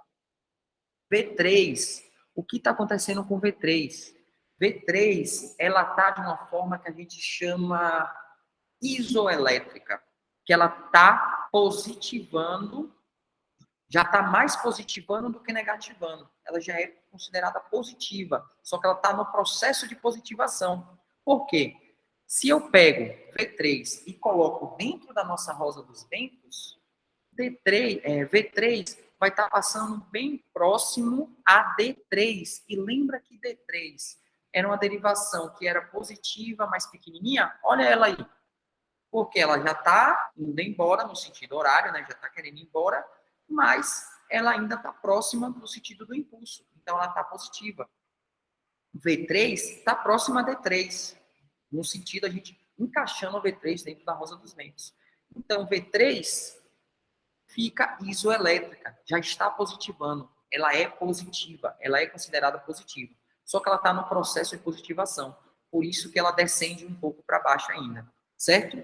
V3, o que está acontecendo com V3? V3, ela está de uma forma que a gente chama isoelétrica, que ela está positivando, já está mais positivando do que negativando. Ela já é considerada positiva, só que ela está no processo de positivação. Por quê? Se eu pego V3 e coloco dentro da nossa rosa dos ventos, V3 vai estar passando bem próximo a D3. E lembra que D3 era uma derivação que era positiva, mais pequenininha, olha ela aí. Porque ela já está indo embora no sentido horário, né? Já está querendo ir embora, mas ela ainda está próxima do sentido do impulso. Então, ela está positiva. V3 está próxima a D3, no sentido a gente encaixando o V3 dentro da rosa dos ventos. Então, V3 fica isoelétrica, já está positivando. Ela é positiva, ela é considerada positiva. Só que ela está no processo de positivação. Por isso que ela descende um pouco para baixo ainda, certo?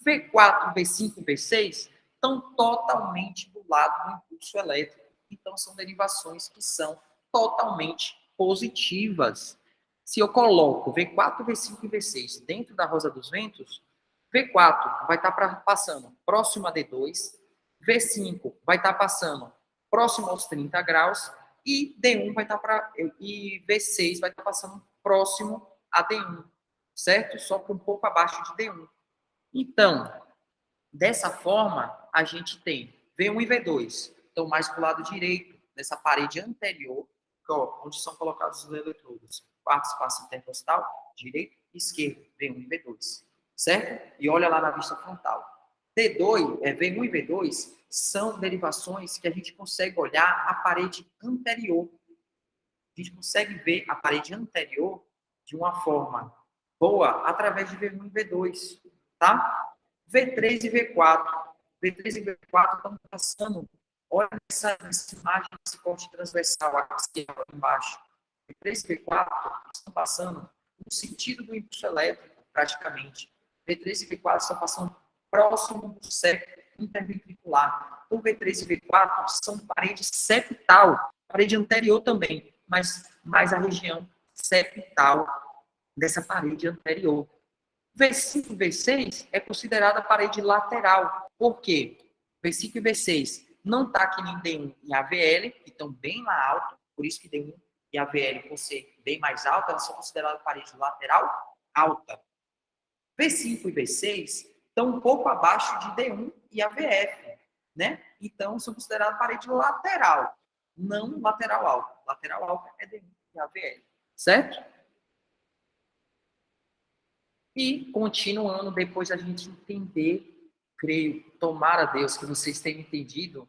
V4, V5 V6 estão totalmente do lado do impulso elétrico. Então, são derivações que são totalmente positivas. Se eu coloco V4, V5 e V6 dentro da rosa dos ventos, V4 vai estar passando próximo a D2, V5 vai estar passando próximo aos 30 graus e D1 vai estar e V6 vai estar passando próximo a D1, certo? Só que um pouco abaixo de D1. Então, dessa forma, a gente tem V1 e V2, então mais para o lado direito, nessa parede anterior, onde são colocados os eletrodos. Quarto espaço intercostal, direito e esquerdo, V1 e V2, certo? E olha lá na vista frontal. V1 e V2 são derivações que a gente consegue olhar a parede anterior. A gente consegue ver a parede anterior de uma forma boa através de V1 e V2, tá? V3 e V4. V3 e V4 estão passando, olha essa imagem, esse corte transversal aqui embaixo. V3 e V4 estão passando no sentido do impulso elétrico, praticamente. V3 e V4 estão passando próximo do septo interventricular. O V3 e V4 são parede septal, parede anterior também, mas mais a região septal dessa parede anterior. V5 e V6 é considerada parede lateral. Por quê? V5 e V6 não está aqui nem D1 e AVL, que estão bem lá alto, por isso que D1 e AVL, por ser bem mais alta, elas são consideradas parede lateral alta. V5 e V6 estão um pouco abaixo de D1 e AVF, né? Então, são consideradas parede lateral, não lateral alta. Lateral alta é D1 e AVL, certo? E, continuando, depois a gente entender, creio, tomara Deus que vocês tenham entendido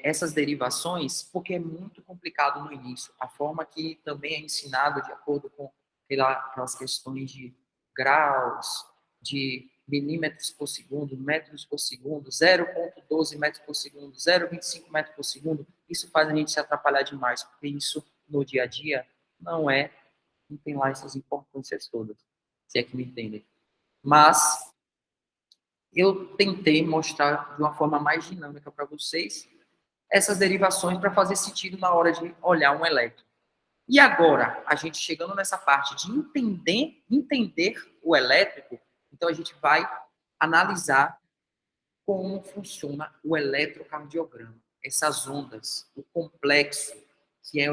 essas derivações, porque é muito complicado no início. A forma que também é ensinado de acordo com aquelas questões de graus, de milímetros por segundo, metros por segundo, 0,12 metros por segundo, 0,25 metros por segundo, isso faz a gente se atrapalhar demais, porque isso no dia a dia não tem lá essas importâncias todas, se é que me entendem. Mas eu tentei mostrar de uma forma mais dinâmica para vocês essas derivações para fazer sentido na hora de olhar um elétron. E agora, a gente chegando nessa parte de entender o elétrico, então a gente vai analisar como funciona o eletrocardiograma, essas ondas, o complexo, que é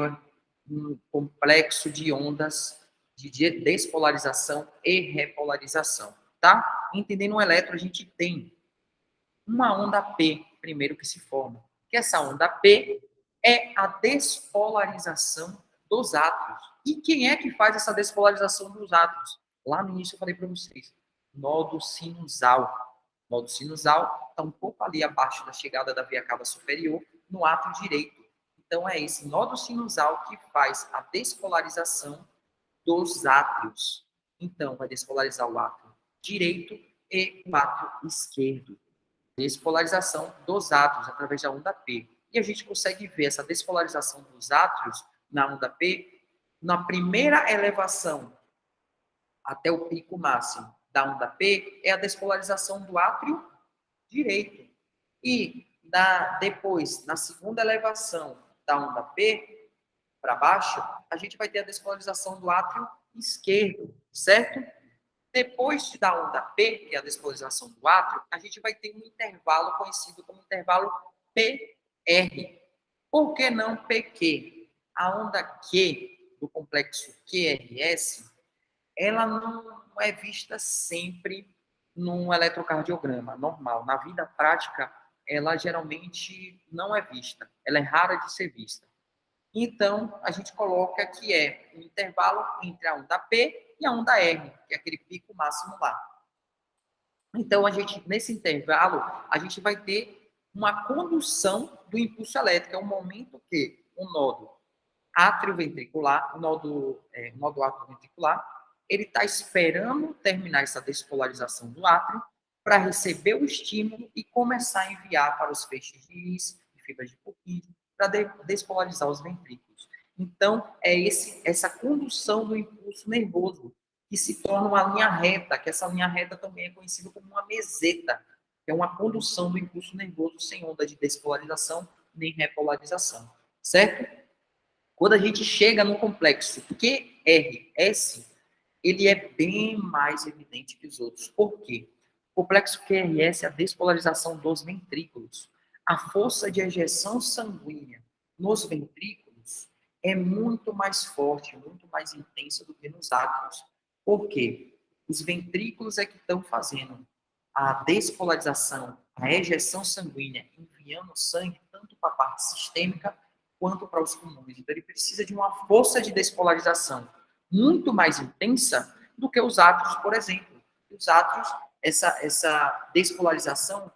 um complexo de ondas de despolarização e repolarização, tá? Entendendo o elétron, a gente tem uma onda P, primeiro que se forma, que essa onda P é a despolarização dos átomos. E quem é que faz essa despolarização dos átomos? Lá no início eu falei para vocês, nódo sinusal. O nódo sinusal está um pouco ali abaixo da chegada da veia cava superior, no átrio direito. Então é esse nódo sinusal que faz a despolarização dos átrios. Então vai despolarizar o átrio direito e o átrio esquerdo. Despolarização dos átrios através da onda P. E a gente consegue ver essa despolarização dos átrios na onda P na primeira elevação até o pico máximo da onda P é a despolarização do átrio direito. E depois, na segunda elevação da onda P para baixo, a gente vai ter a despolarização do átrio esquerdo, certo? Depois da onda P, que é a despolarização do átrio, a gente vai ter um intervalo conhecido como intervalo PR. Por que não PQ? A onda Q, do complexo QRS, ela não é vista sempre num eletrocardiograma normal. Na vida prática, ela geralmente não é vista. Ela é rara de ser vista. Então, a gente coloca que é um intervalo entre a onda P e a onda R, que é aquele pico máximo lá. Então, nesse intervalo, a gente vai ter uma condução do impulso elétrico. É um momento que o nodo atrioventricular, o nodo atrioventricular, ele está esperando terminar essa despolarização do átrio para receber o estímulo e começar a enviar para os feixes de His, de fibras de Purkinje, para despolarizar os ventrículos. Então, essa condução do impulso nervoso que se torna uma linha reta, que essa linha reta também é conhecida como uma meseta, que é uma condução do impulso nervoso sem onda de despolarização nem repolarização, certo? Quando a gente chega no complexo QRS, ele é bem mais evidente que os outros. Por quê? O complexo QRS é a despolarização dos ventrículos. A força de ejeção sanguínea nos ventrículos é muito mais forte, muito mais intensa do que nos átrios. Por quê? Os ventrículos é que estão fazendo a despolarização, a ejeção sanguínea, enviando sangue tanto para a parte sistêmica quanto para os pulmões. Então, ele precisa de uma força de despolarização muito mais intensa do que os átrios, por exemplo. Os átrios, essa despolarização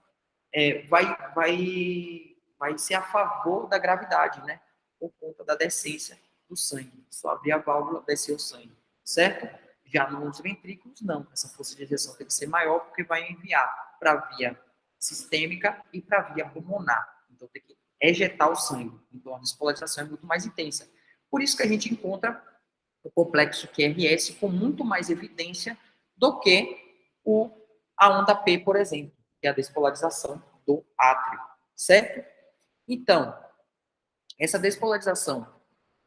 vai ser a favor da gravidade, né? Por conta da descência do sangue. Só abrir a válvula, descer o sangue, certo? Já nos ventrículos, não. Essa força de ejeção tem que ser maior, porque vai enviar para a via sistêmica e para a via pulmonar. Então, tem que ejetar o sangue. Então, a despolarização é muito mais intensa. Por isso que a gente encontra o complexo QRS com muito mais evidência do que a onda P, por exemplo, que é a despolarização do átrio, certo? Então, essa despolarização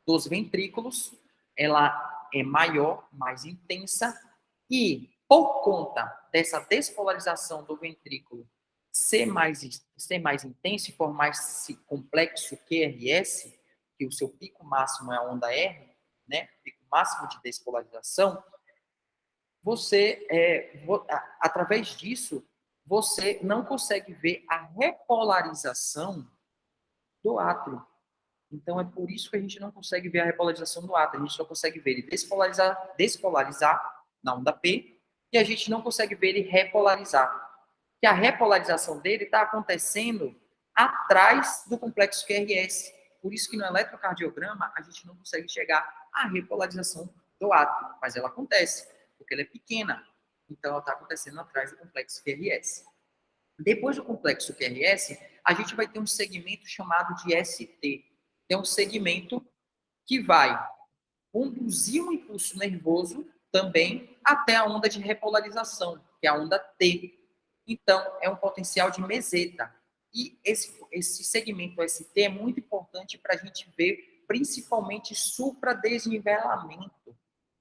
dos ventrículos, ela é maior, mais intensa, e por conta dessa despolarização do ventrículo ser mais intenso e formar esse complexo QRS, que o seu pico máximo é a onda R, né? Pico máximo de despolarização, através disso, você não consegue ver a repolarização do átrio. Então, é por isso que a gente não consegue ver a repolarização do átrio. A gente só consegue ver ele despolarizar na onda P, e a gente não consegue ver ele repolarizar. Que a repolarização dele está acontecendo atrás do complexo QRS. Por isso que no eletrocardiograma a gente não consegue chegar à repolarização do átrio, mas ela acontece, porque ela é pequena. Então, ela está acontecendo atrás do complexo QRS. Depois do complexo QRS, a gente vai ter um segmento chamado de ST. É um segmento que vai conduzir um impulso nervoso também até a onda de repolarização, que é a onda T. Então, é um potencial de meseta. E esse segmento ST é muito importante para a gente ver, principalmente, supradesnivelamento,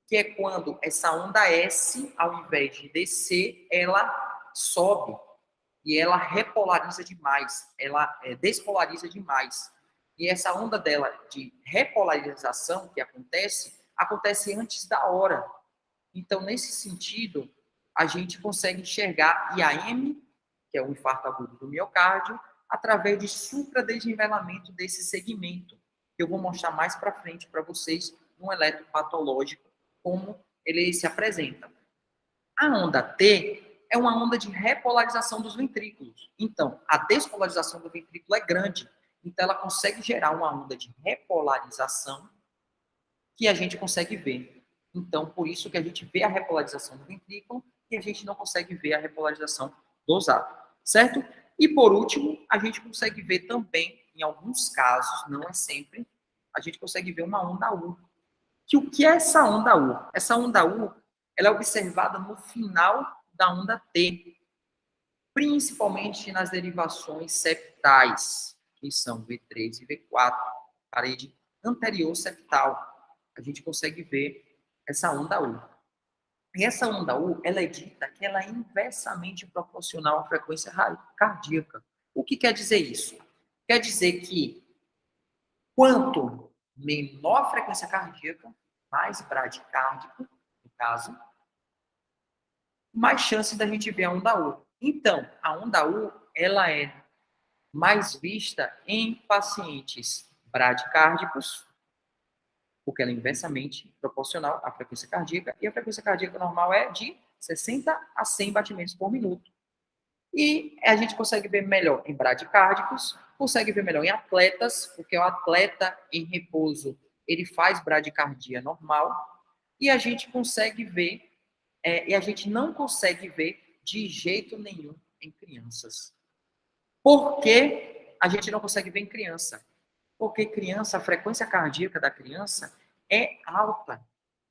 que é quando essa onda S, ao invés de descer, ela sobe e ela repolariza demais, ela despolariza demais. E essa onda dela de repolarização que acontece antes da hora. Então, nesse sentido, a gente consegue enxergar IAM, que é o infarto agudo do miocárdio, através de supradesnivelamento desse segmento, que eu vou mostrar mais para frente para vocês no eletropatológico, como ele se apresenta. A onda T é uma onda de repolarização dos ventrículos. Então, a despolarização do ventrículo é grande. Então, ela consegue gerar uma onda de repolarização que a gente consegue ver. Então, por isso que a gente vê a repolarização do ventrículo e a gente não consegue ver a repolarização dos átomos, certo? E, por último, a gente consegue ver também, em alguns casos, não é sempre, a gente consegue ver uma onda U. O que é essa onda U? Essa onda U, ela é observada no final da onda T, principalmente nas derivações septais, que são V3 e V4, parede anterior septal. A gente consegue ver essa onda U. E essa onda U, ela é dita que ela é inversamente proporcional à frequência cardíaca. O que quer dizer isso? Quer dizer que quanto menor a frequência cardíaca, mais bradicárdico, no caso, mais chance da gente ver a onda U. Então, a onda U, ela é mais vista em pacientes bradicárdicos porque ela é inversamente proporcional à frequência cardíaca, e a frequência cardíaca normal é de 60 a 100 batimentos por minuto. E a gente consegue ver melhor em bradicárdicos, consegue ver melhor em atletas, porque o atleta em repouso, ele faz bradicardia normal, e a gente consegue ver, e a gente não consegue ver de jeito nenhum em crianças. Por que a gente não consegue ver em criança? Porque criança, a frequência cardíaca da criança é alta.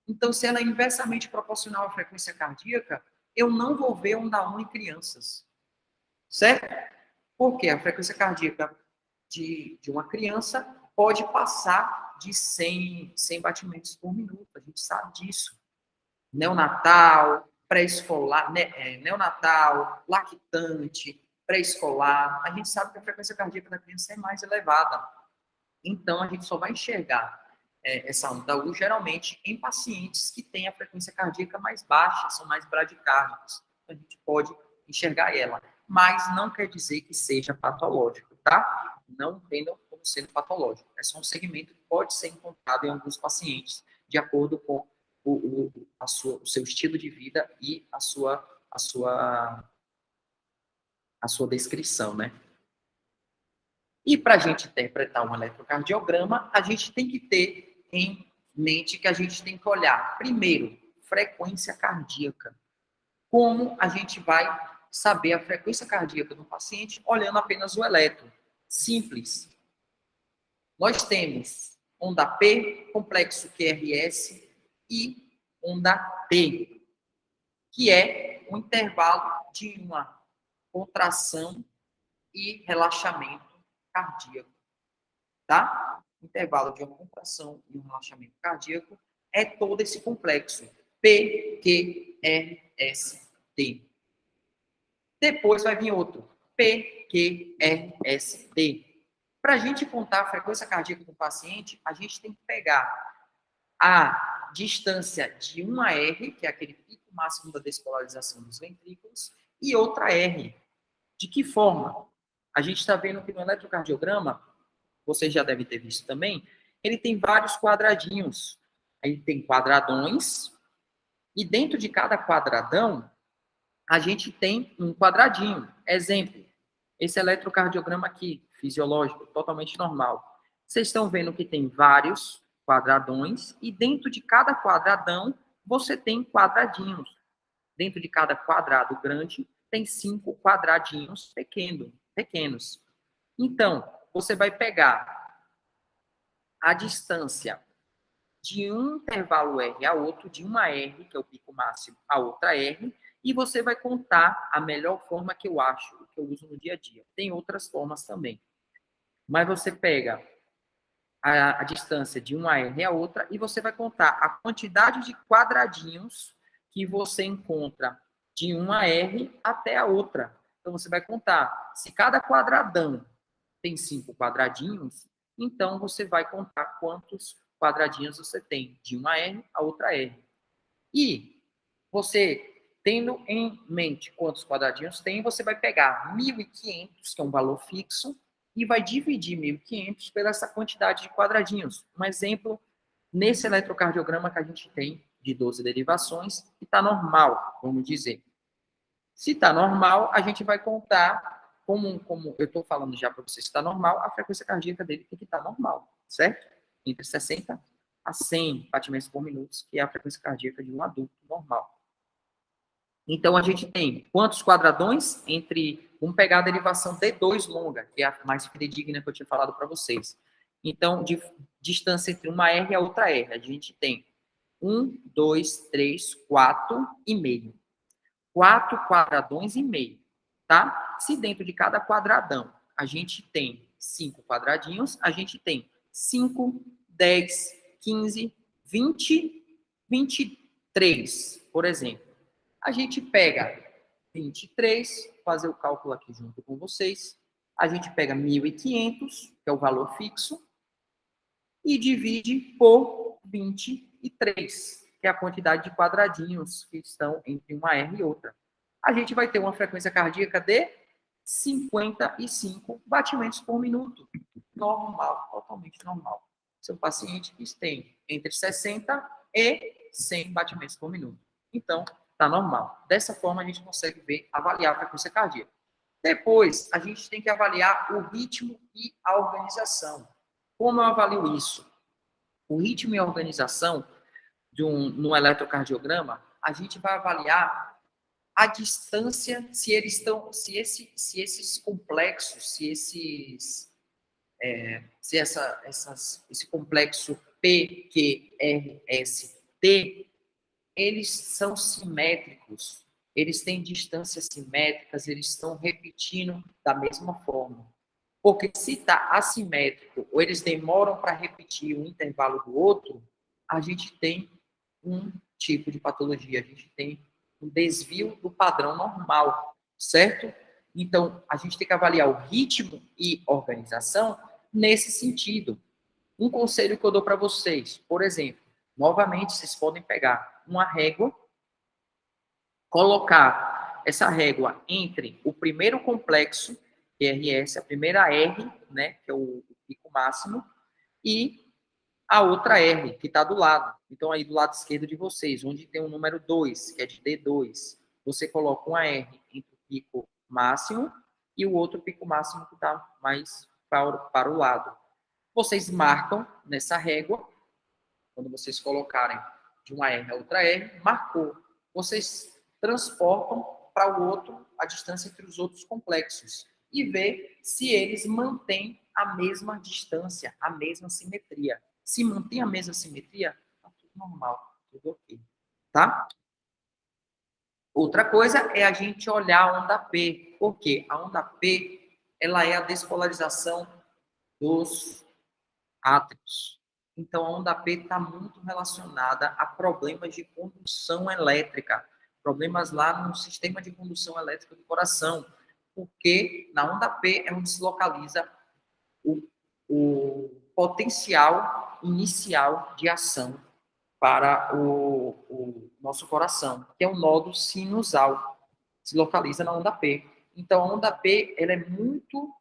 Então, se ela é inversamente proporcional à frequência cardíaca, eu não vou ver onda 1 em crianças. Certo? Porque a frequência cardíaca de uma criança pode passar de 100 batimentos por minuto. A gente sabe disso. Neonatal, pré-escolar, neonatal, lactante, pré-escolar. A gente sabe que a frequência cardíaca da criança é mais elevada. Então, a gente só vai enxergar essa onda U geralmente em pacientes que têm a frequência cardíaca mais baixa, são mais bradicárdicos. Então, a gente pode enxergar ela. Mas não quer dizer que seja patológico, tá? Não entendam como sendo patológico. É só um segmento que pode ser encontrado em alguns pacientes, de acordo com o seu estilo de vida e a sua descrição, né? E para a gente interpretar um eletrocardiograma, a gente tem que ter em mente que a gente tem que olhar, primeiro, frequência cardíaca. Como a gente vai saber a frequência cardíaca do paciente olhando apenas o eletro? Simples. Nós temos onda P, complexo QRS, e onda T, que é um intervalo de uma contração e relaxamento cardíaco, tá? Intervalo de uma contração e um relaxamento cardíaco é todo esse complexo P, Q, R, S, T. Depois vai vir outro P, Q, R, S, T. Para a gente contar a frequência cardíaca do paciente, a gente tem que pegar a distância de uma R, que é aquele pico máximo da despolarização dos ventrículos, e outra R. De que forma? A gente está vendo que no eletrocardiograma, você já deve ter visto também, ele tem vários quadradinhos. Aí tem quadradões, e dentro de cada quadradão, a gente tem um quadradinho. Exemplo, esse eletrocardiograma aqui, fisiológico, totalmente normal. Vocês estão vendo que tem vários quadradões, e dentro de cada quadradão, você tem quadradinhos. Dentro de cada quadrado grande, tem 5 quadradinhos pequenos. Então, você vai pegar a distância de um intervalo R a outro, de uma R, que é o pico máximo, a outra R, e você vai contar a melhor forma que eu acho, que eu uso no dia a dia. Tem outras formas também. Mas você pega a distância de uma R a outra e você vai contar a quantidade de quadradinhos que você encontra de uma R até a outra. Então, você vai contar. Se cada quadradão tem 5 quadradinhos, então você vai contar quantos quadradinhos você tem de uma R a outra R. E você, tendo em mente quantos quadradinhos tem, você vai pegar 1.500, que é um valor fixo, e vai dividir 1.500 pela essa quantidade de quadradinhos. Um exemplo, nesse eletrocardiograma que a gente tem de 12 derivações, que está normal, vamos dizer. Se está normal, a gente vai contar, como eu estou falando já para vocês, está normal, a frequência cardíaca dele tem que estar normal, certo? Entre 60 a 100 batimentos por minuto, que é a frequência cardíaca de um adulto normal. Então, a gente tem quantos quadradões entre... Vamos pegar a derivação D2 longa, que é a mais fidedigna que eu tinha falado para vocês. Então, de distância entre uma R e a outra R, a gente tem 1, 2, 3, 4 e meio. 4 quadradões e meio, tá? Se dentro de cada quadradão a gente tem 5 quadradinhos, a gente tem 5, 10, 15, 20, 23, por exemplo. A gente pega 23, fazer o cálculo aqui junto com vocês. A gente pega 1.500, que é o valor fixo, e divide por 23, que é a quantidade de quadradinhos que estão entre uma R e outra. A gente vai ter uma frequência cardíaca de 55 batimentos por minuto. Normal, totalmente normal. São pacientes que têm entre 60 e 100 batimentos por minuto. Então, está normal. Dessa forma, a gente consegue ver, avaliar a frequência cardíaca. Depois, a gente tem que avaliar o ritmo e a organização. Como eu avalio isso? O ritmo e a organização no eletrocardiograma, a gente vai avaliar a distância, se esses complexos, esse complexo PQRST, eles são simétricos, eles têm distâncias simétricas, eles estão repetindo da mesma forma. Porque se está assimétrico, ou eles demoram para repetir um intervalo do outro, a gente tem um tipo de patologia, a gente tem um desvio do padrão normal, certo? Então, a gente tem que avaliar o ritmo e organização nesse sentido. Um conselho que eu dou para vocês, por exemplo, novamente, vocês podem pegar uma régua, colocar essa régua entre o primeiro complexo, QRS, a primeira R, né, que é o pico máximo, e a outra R, que está do lado. Então, aí do lado esquerdo de vocês, onde tem o número 2, que é de D2, você coloca uma R entre o pico máximo e o outro pico máximo que está mais para o lado. Vocês marcam nessa régua, quando vocês colocarem de uma R a outra R, marcou. Vocês transportam para o outro a distância entre os outros complexos e vê se eles mantêm a mesma distância, a mesma simetria. Se mantém a mesma simetria, está tudo normal, tudo ok. Tá? Outra coisa é a gente olhar a onda P, porque a onda P ela é a despolarização dos átrios. Então, a onda P está muito relacionada a problemas de condução elétrica, problemas lá no sistema de condução elétrica do coração, porque na onda P é onde se localiza o potencial inicial de ação para o nosso coração, que é o nódo sinusal, se localiza na onda P. Então, a onda P ela é muito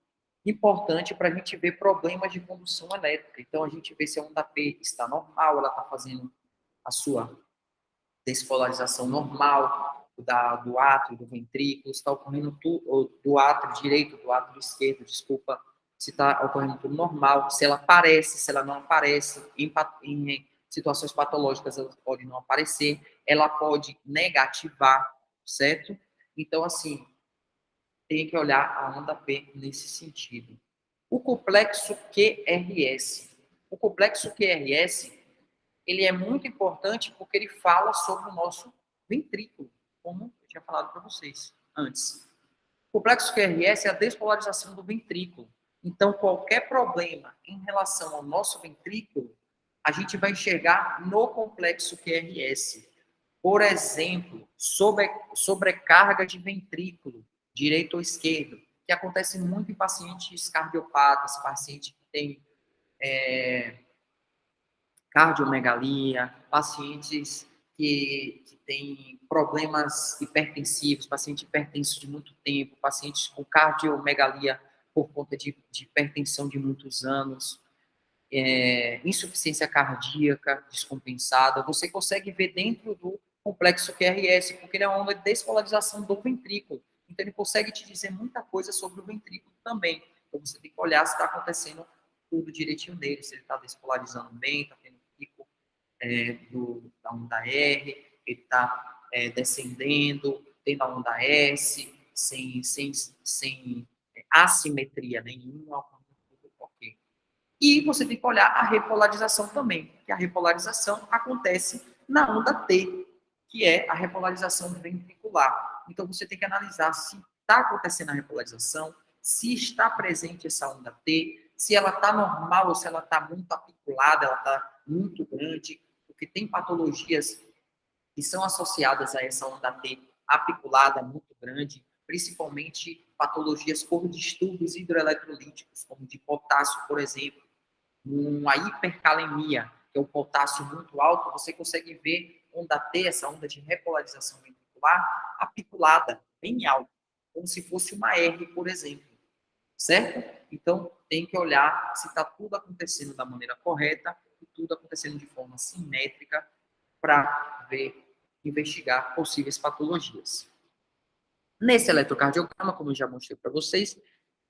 importante para a gente ver problemas de condução elétrica. Então, a gente vê se a onda P está normal, ela está fazendo a sua despolarização normal do átrio, do ventrículo, está ocorrendo do átrio direito, do átrio esquerdo, desculpa, se está ocorrendo tudo normal, se ela aparece, se ela não aparece, em situações patológicas ela pode não aparecer, ela pode negativar, certo? Então, assim, tem que olhar a onda P nesse sentido. O complexo QRS. O complexo QRS, ele é muito importante porque ele fala sobre o nosso ventrículo, como eu tinha falado para vocês antes. O complexo QRS é a despolarização do ventrículo. Então, qualquer problema em relação ao nosso ventrículo, a gente vai enxergar no complexo QRS. Por exemplo, sobrecarga de ventrículo, direito ou esquerdo, que acontece muito em pacientes cardiopatas, pacientes que têm cardiomegalia, pacientes que têm problemas hipertensivos, paciente hipertenso de muito tempo, pacientes com cardiomegalia por conta de hipertensão de muitos anos, insuficiência cardíaca descompensada, você consegue ver dentro do complexo QRS, porque ele é uma despolarização do ventrículo. Então, ele consegue te dizer muita coisa sobre o ventrículo também. Então, você tem que olhar se está acontecendo tudo direitinho nele, se ele está despolarizando bem, está tendo pico da onda R, ele está descendendo, tendo a onda S, sem assimetria nenhuma, ok. E você tem que olhar a repolarização também, que a repolarização acontece na onda T, que é a repolarização ventricular. Então, você tem que analisar se está acontecendo a repolarização, se está presente essa onda T, se ela está normal ou se ela está muito apiculada, ela está muito grande, porque tem patologias que são associadas a essa onda T apiculada muito grande, principalmente patologias por distúrbios hidroeletrolíticos, como de potássio, por exemplo, uma hipercalemia, que é o potássio muito alto, você consegue ver onda T, essa onda de repolarização ventricular, apiculada, bem alta, como se fosse uma R, por exemplo, certo? Então, tem que olhar se está tudo acontecendo da maneira correta e tudo acontecendo de forma simétrica para investigar possíveis patologias. Nesse eletrocardiograma, como eu já mostrei para vocês,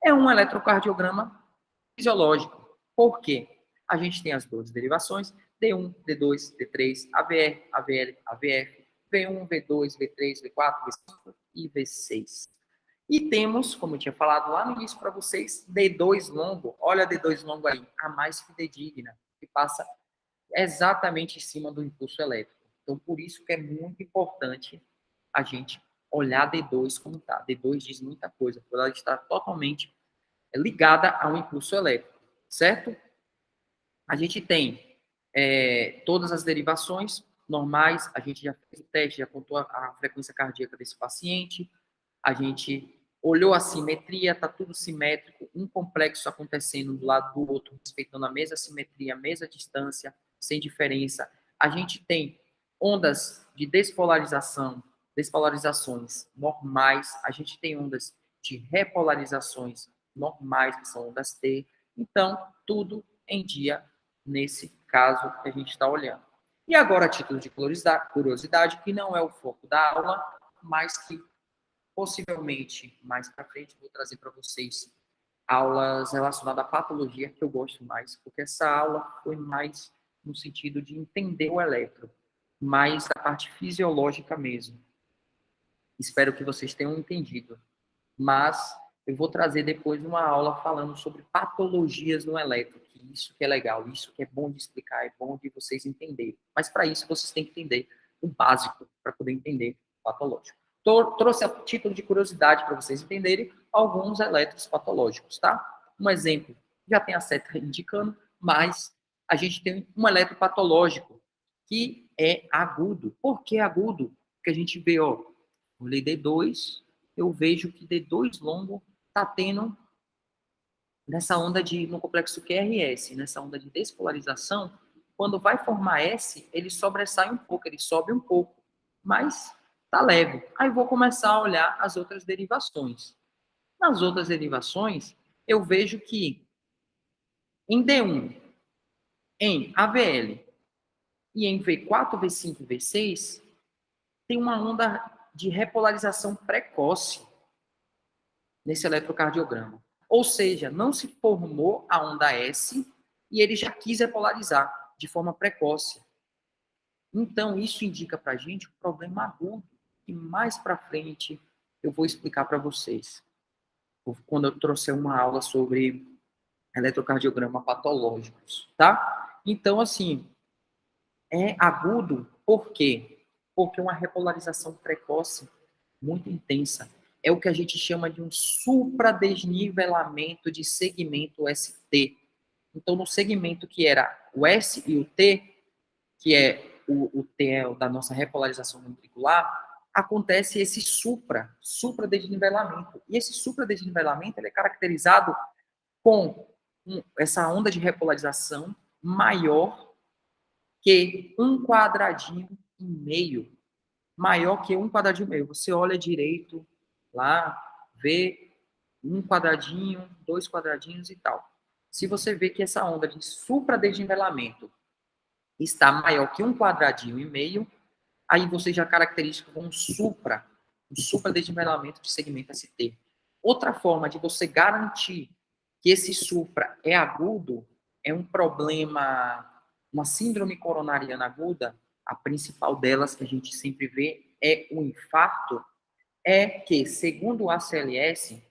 é um eletrocardiograma fisiológico. Por quê? A gente tem as 12 derivações, D1, D2, D3, AVR, AVL, AVF, V1, V2, V3, V4, V5 e V6. E temos, como eu tinha falado lá no início para vocês, D2 longo. Olha a D2 longo aí, a mais fidedigna, que passa exatamente em cima do impulso elétrico. Então, por isso que é muito importante a gente olhar D2 como está. D2 diz muita coisa, porque ela está totalmente ligada ao impulso elétrico, certo? A gente tem todas as derivações normais, a gente já fez o teste, já contou a frequência cardíaca desse paciente, a gente olhou a simetria, está tudo simétrico, um complexo acontecendo do lado do outro, respeitando a mesma simetria, a mesma distância, sem diferença. A gente tem ondas de despolarização, despolarizações normais, a gente tem ondas de repolarizações normais, que são ondas T. Então, tudo em dia nesse caso que a gente está olhando. E agora, a título de curiosidade, que não é o foco da aula, mas que possivelmente mais para frente vou trazer para vocês aulas relacionadas à patologia, que eu gosto mais, porque essa aula foi mais no sentido de entender o eletro, mais da parte fisiológica mesmo. Espero que vocês tenham entendido. Mas eu vou trazer depois uma aula falando sobre patologias no eletro, que isso que é legal, isso que é bom de explicar, é bom de vocês entenderem. Mas para isso vocês têm que entender o básico para poder entender o patológico. Trouxe a título de curiosidade para vocês entenderem alguns eletros patológicos, tá? Um exemplo, já tem a seta indicando, mas a gente tem um eletro patológico que é agudo. Por que agudo? Porque a gente vê, ó, o D2, eu vejo que D2 longo está tendo nessa onda no complexo QRS, nessa onda de despolarização, quando vai formar S, ele sobressai um pouco, ele sobe um pouco, mas tá leve. Aí vou começar a olhar as outras derivações. Nas outras derivações, eu vejo que em D1, em AVL e em V4, V5 e V6, tem uma onda de repolarização precoce nesse eletrocardiograma. Ou seja, não se formou a onda S e ele já quis repolarizar de forma precoce. Então, isso indica para a gente um problema agudo, que mais para frente eu vou explicar para vocês, quando eu trouxer uma aula sobre eletrocardiograma patológicos, tá? Então, assim, é agudo por quê? Porque uma repolarização precoce muito intensa é o que a gente chama de um supradesnivelamento de segmento ST. Então, no segmento que era o S e o T, que é o T é o da nossa repolarização ventricular, acontece esse supradesnivelamento. E esse supradesnivelamento ele é caracterizado com essa onda de repolarização maior que um quadradinho e meio. Maior que um quadradinho e meio. Você olha direito lá, vê um quadradinho, dois quadradinhos e tal. Se você vê que essa onda de supradesnivelamento está maior que um quadradinho e meio, aí você já caracteriza como um supradesnivelamento de segmento ST. Outra forma de você garantir que esse supra é agudo é um problema, uma síndrome coronariana aguda, a principal delas que a gente sempre vê é o infarto, é que, segundo o ACLS,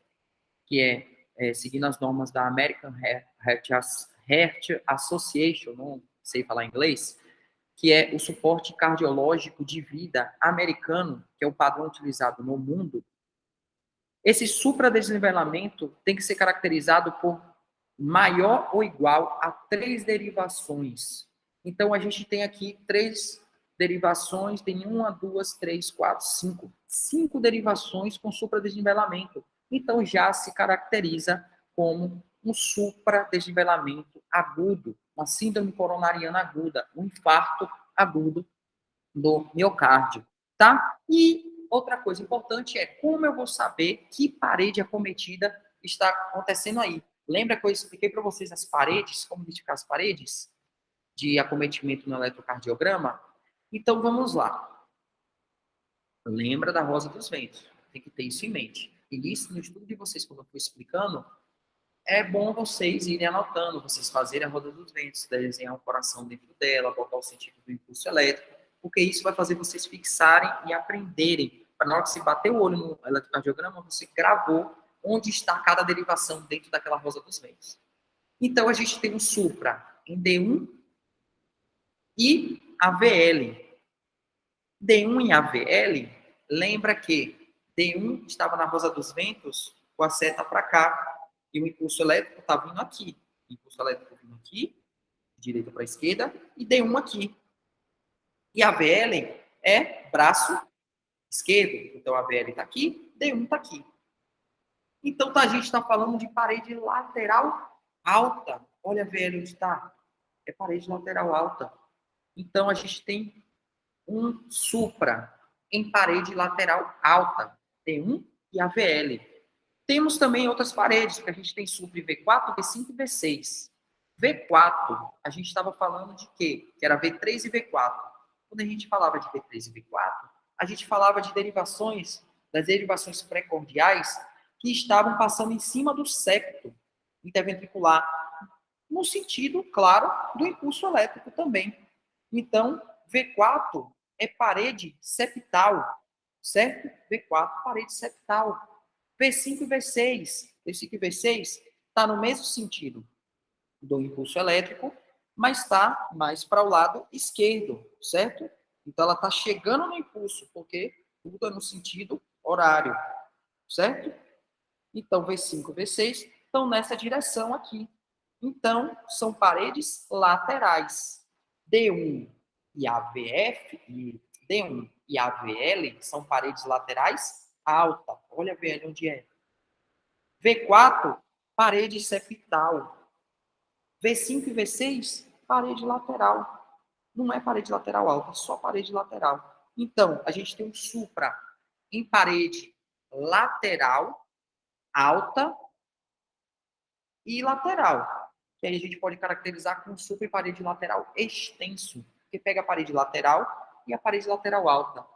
que é seguindo as normas da American Heart Association, não sei falar inglês, que é o suporte cardiológico de vida americano, que é o padrão utilizado no mundo, esse supradesnivelamento tem que ser caracterizado por maior ou igual a 3 derivações. Então, a gente tem aqui 3 derivações, tem 1, 2, 3, 4, 5. 5 derivações com supradesnivelamento. Então, já se caracteriza como um supradesnivelamento agudo, uma síndrome coronariana aguda, um infarto agudo do miocárdio, tá? E outra coisa importante é como eu vou saber que parede acometida está acontecendo aí. Lembra que eu expliquei para vocês as paredes, como identificar as paredes de acometimento no eletrocardiograma? Então, vamos lá. Lembra da rosa dos ventos. Tem que ter isso em mente. E isso, no estudo de vocês, como eu fui explicando, é bom vocês irem anotando, vocês fazerem a roda dos ventos, desenhar um coração dentro dela, botar o sentido do impulso elétrico, porque isso vai fazer vocês fixarem e aprenderem. Para na hora que você bater o olho no eletrocardiograma, você gravou onde está cada derivação dentro daquela rosa dos ventos. Então, a gente tem um supra em D1 e AVL. D1 e AVL, lembra que D1 estava na rosa dos ventos com a seta para cá e o impulso elétrico está vindo aqui. O impulso elétrico vindo aqui, de direita para esquerda, e D1 aqui. E AVL é braço esquerdo. Então, AVL está aqui, D1 está aqui. Então, a gente está falando de parede lateral alta. Olha a VL onde está. É parede lateral alta. Então, a gente tem um supra em parede lateral alta, T1 e AVL. Temos também outras paredes, porque a gente tem supra em V4, V5 e V6. V4, a gente estava falando de quê? Que era V3 e V4. Quando a gente falava de V3 e V4, a gente falava de derivações, das derivações pré-cordiais que estavam passando em cima do septo interventricular, no sentido, claro, do impulso elétrico também. Então, V4 é parede septal, certo? V4, parede septal. V5 e V6. V5 e V6 está no mesmo sentido do impulso elétrico, mas está mais para o lado esquerdo, certo? Então, ela está chegando no impulso, porque tudo é no sentido horário, certo? Então, V5 e V6 estão nessa direção aqui. Então, são paredes laterais. D1 e AVF, e D1 e AVL são paredes laterais alta. Olha a VL onde é. V4, parede septal. V5 e V6, parede lateral. Não é parede lateral alta, é só parede lateral. Então, a gente tem um supra em parede lateral alta e lateral, que aí a gente pode caracterizar com supra em parede lateral extenso, que pega a parede lateral e a parede lateral alta.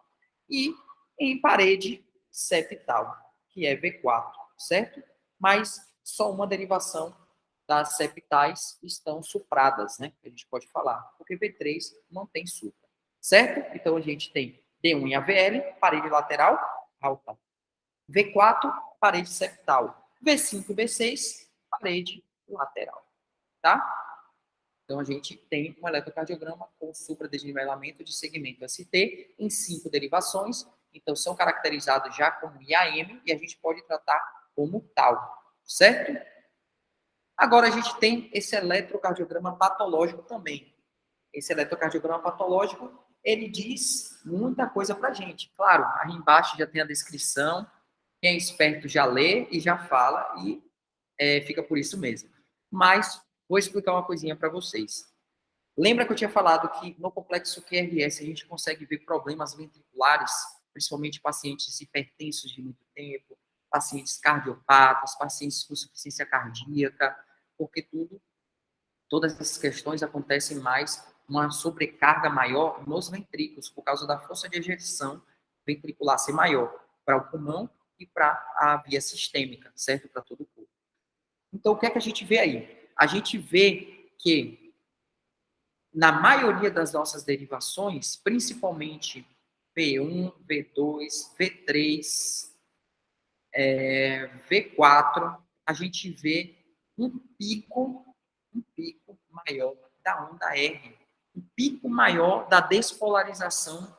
E em parede septal, que é V4, certo? Mas só uma derivação das septais estão supradas, né? A gente pode falar, porque V3 não tem supra, certo? Então a gente tem D1 e AVL, parede lateral alta. V4, parede septal. V5 e V6, parede lateral, tá? Então, a gente tem um eletrocardiograma com supradesnivelamento de segmento ST em 5 derivações. Então, são caracterizados já como IAM e a gente pode tratar como tal, certo? Agora, a gente tem esse eletrocardiograma patológico também. Esse eletrocardiograma patológico, ele diz muita coisa para a gente. Claro, aí embaixo já tem a descrição. Quem é esperto já lê e já fala e fica por isso mesmo. Mas vou explicar uma coisinha para vocês. Lembra que eu tinha falado que no complexo QRS a gente consegue ver problemas ventriculares, principalmente pacientes hipertensos de muito tempo, pacientes cardiopatas, pacientes com insuficiência cardíaca, porque todas essas questões acontecem mais uma sobrecarga maior nos ventrículos, por causa da força de ejeção ventricular ser maior para o pulmão e para a via sistêmica, certo? Para todo o corpo. Então, o que é que a gente vê aí? A gente vê que, na maioria das nossas derivações, principalmente V1, V2, V3, V4, a gente vê um pico maior da onda R, um pico maior da despolarização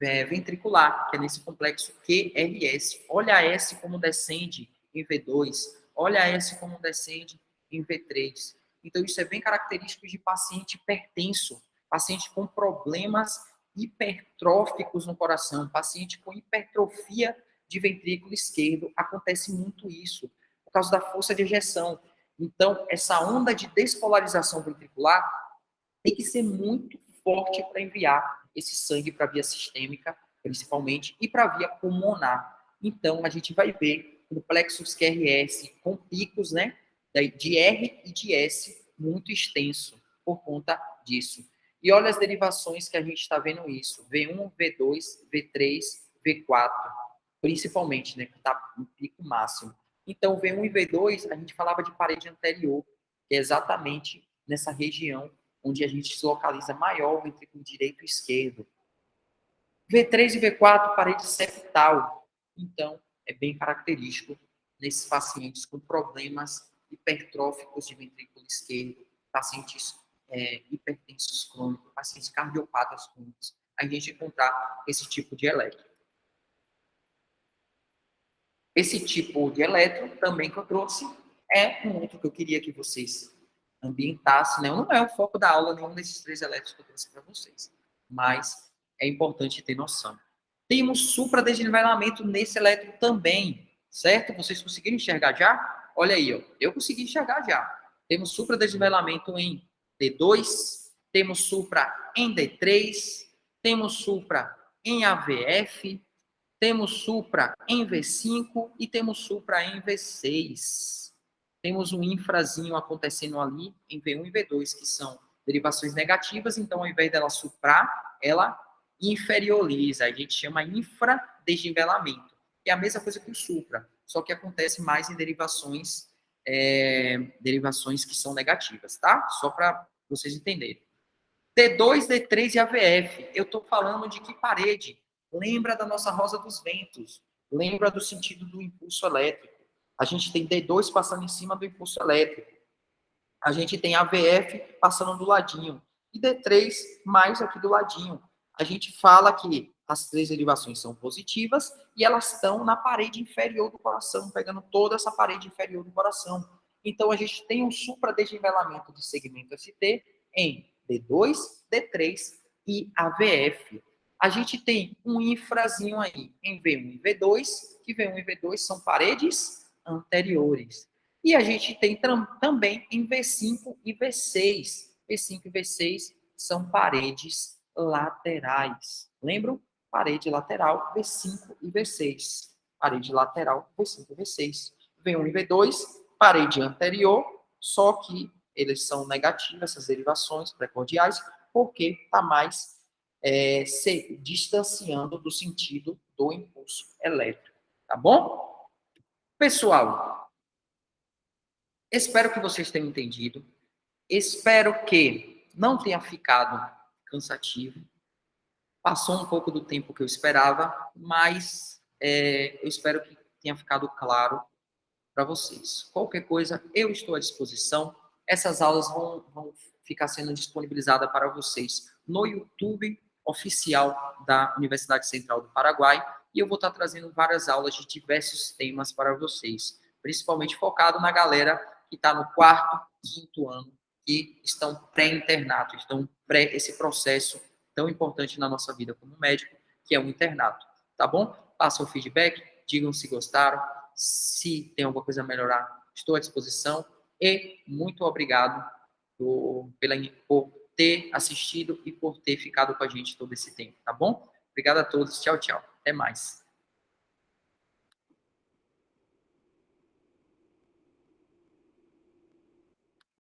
ventricular, que é nesse complexo QRS. Olha a S como descende em V2, olha a S como descende em V3. Então, isso é bem característico de paciente hipertenso, paciente com problemas hipertróficos no coração, paciente com hipertrofia de ventrículo esquerdo. Acontece muito isso, por causa da força de ejeção. Então, essa onda de despolarização ventricular tem que ser muito forte para enviar esse sangue para a via sistêmica, principalmente, e para a via pulmonar. Então, a gente vai ver complexos QRS com picos, né, de R e de S muito extenso por conta disso. E olha as derivações que a gente está vendo isso. V1, V2, V3, V4, principalmente, né, que está no pico máximo. Então, V1 e V2, a gente falava de parede anterior, que é exatamente nessa região onde a gente se localiza maior o ventrículo direito e esquerdo. V3 e V4, parede septal. Então, é bem característico nesses pacientes com problemas hipertróficos de ventrículo esquerdo, pacientes hipertensos crônicos, pacientes cardiopatas crônicos, a gente encontrar esse tipo de eletro. Esse tipo de eletro também que eu trouxe é um outro que eu queria que vocês ambientassem, né? Não é o foco da aula nenhum desses 3 elétrons que eu trouxe para vocês, mas é importante ter noção. Temos supradesnivelamento nesse elétron também, certo? Vocês conseguiram enxergar já? Olha aí, ó. Eu consegui enxergar já. Temos supradesnivelamento em D2, temos supra em D3, temos supra em AVF, temos supra em V5 e temos supra em V6. Temos um infrazinho acontecendo ali em V1 e V2, que são derivações negativas, então ao invés dela suprar, ela inferioriza. A gente chama infradesnivelamento. É a mesma coisa que o supra, só que acontece mais em derivações que são negativas, tá? Só para vocês entenderem. D2, D3 e AVF. Eu estou falando de que parede? Lembra da nossa rosa dos ventos. Lembra do sentido do impulso elétrico. A gente tem D2 passando em cima do impulso elétrico. A gente tem AVF passando do ladinho. E D3 mais aqui do ladinho. A gente fala que as 3 derivações são positivas e elas estão na parede inferior do coração, pegando toda essa parede inferior do coração. Então, a gente tem um supradesnivelamento de segmento ST em D2, D3 e AVF. A gente tem um infrazinho aí em V1 e V2, que V1 e V2 são paredes anteriores. E a gente tem também em V5 e V6. V5 e V6 são paredes laterais. Lembram? Parede lateral, V5 e V6. Parede lateral, V5 e V6. V1 e V2, parede anterior, só que eles são negativos, essas derivações precordiais, porque está mais se distanciando do sentido do impulso elétrico. Tá bom? Pessoal, espero que vocês tenham entendido. Espero que não tenha ficado cansativo. Passou um pouco do tempo que eu esperava, mas eu espero que tenha ficado claro para vocês. Qualquer coisa, eu estou à disposição. Essas aulas vão ficar sendo disponibilizadas para vocês no YouTube oficial da Universidade Central do Paraguai, e eu vou estar trazendo várias aulas de diversos temas para vocês, principalmente focado na galera que está no 4º, 5º ano, que estão pré-internato, estão esse processo tão importante na nossa vida como médico, que é o internato. Tá bom? Passem o feedback, digam se gostaram, se tem alguma coisa a melhorar, estou à disposição. E muito obrigado por ter assistido e por ter ficado com a gente todo esse tempo, tá bom? Obrigado a todos. Tchau, tchau. Até mais.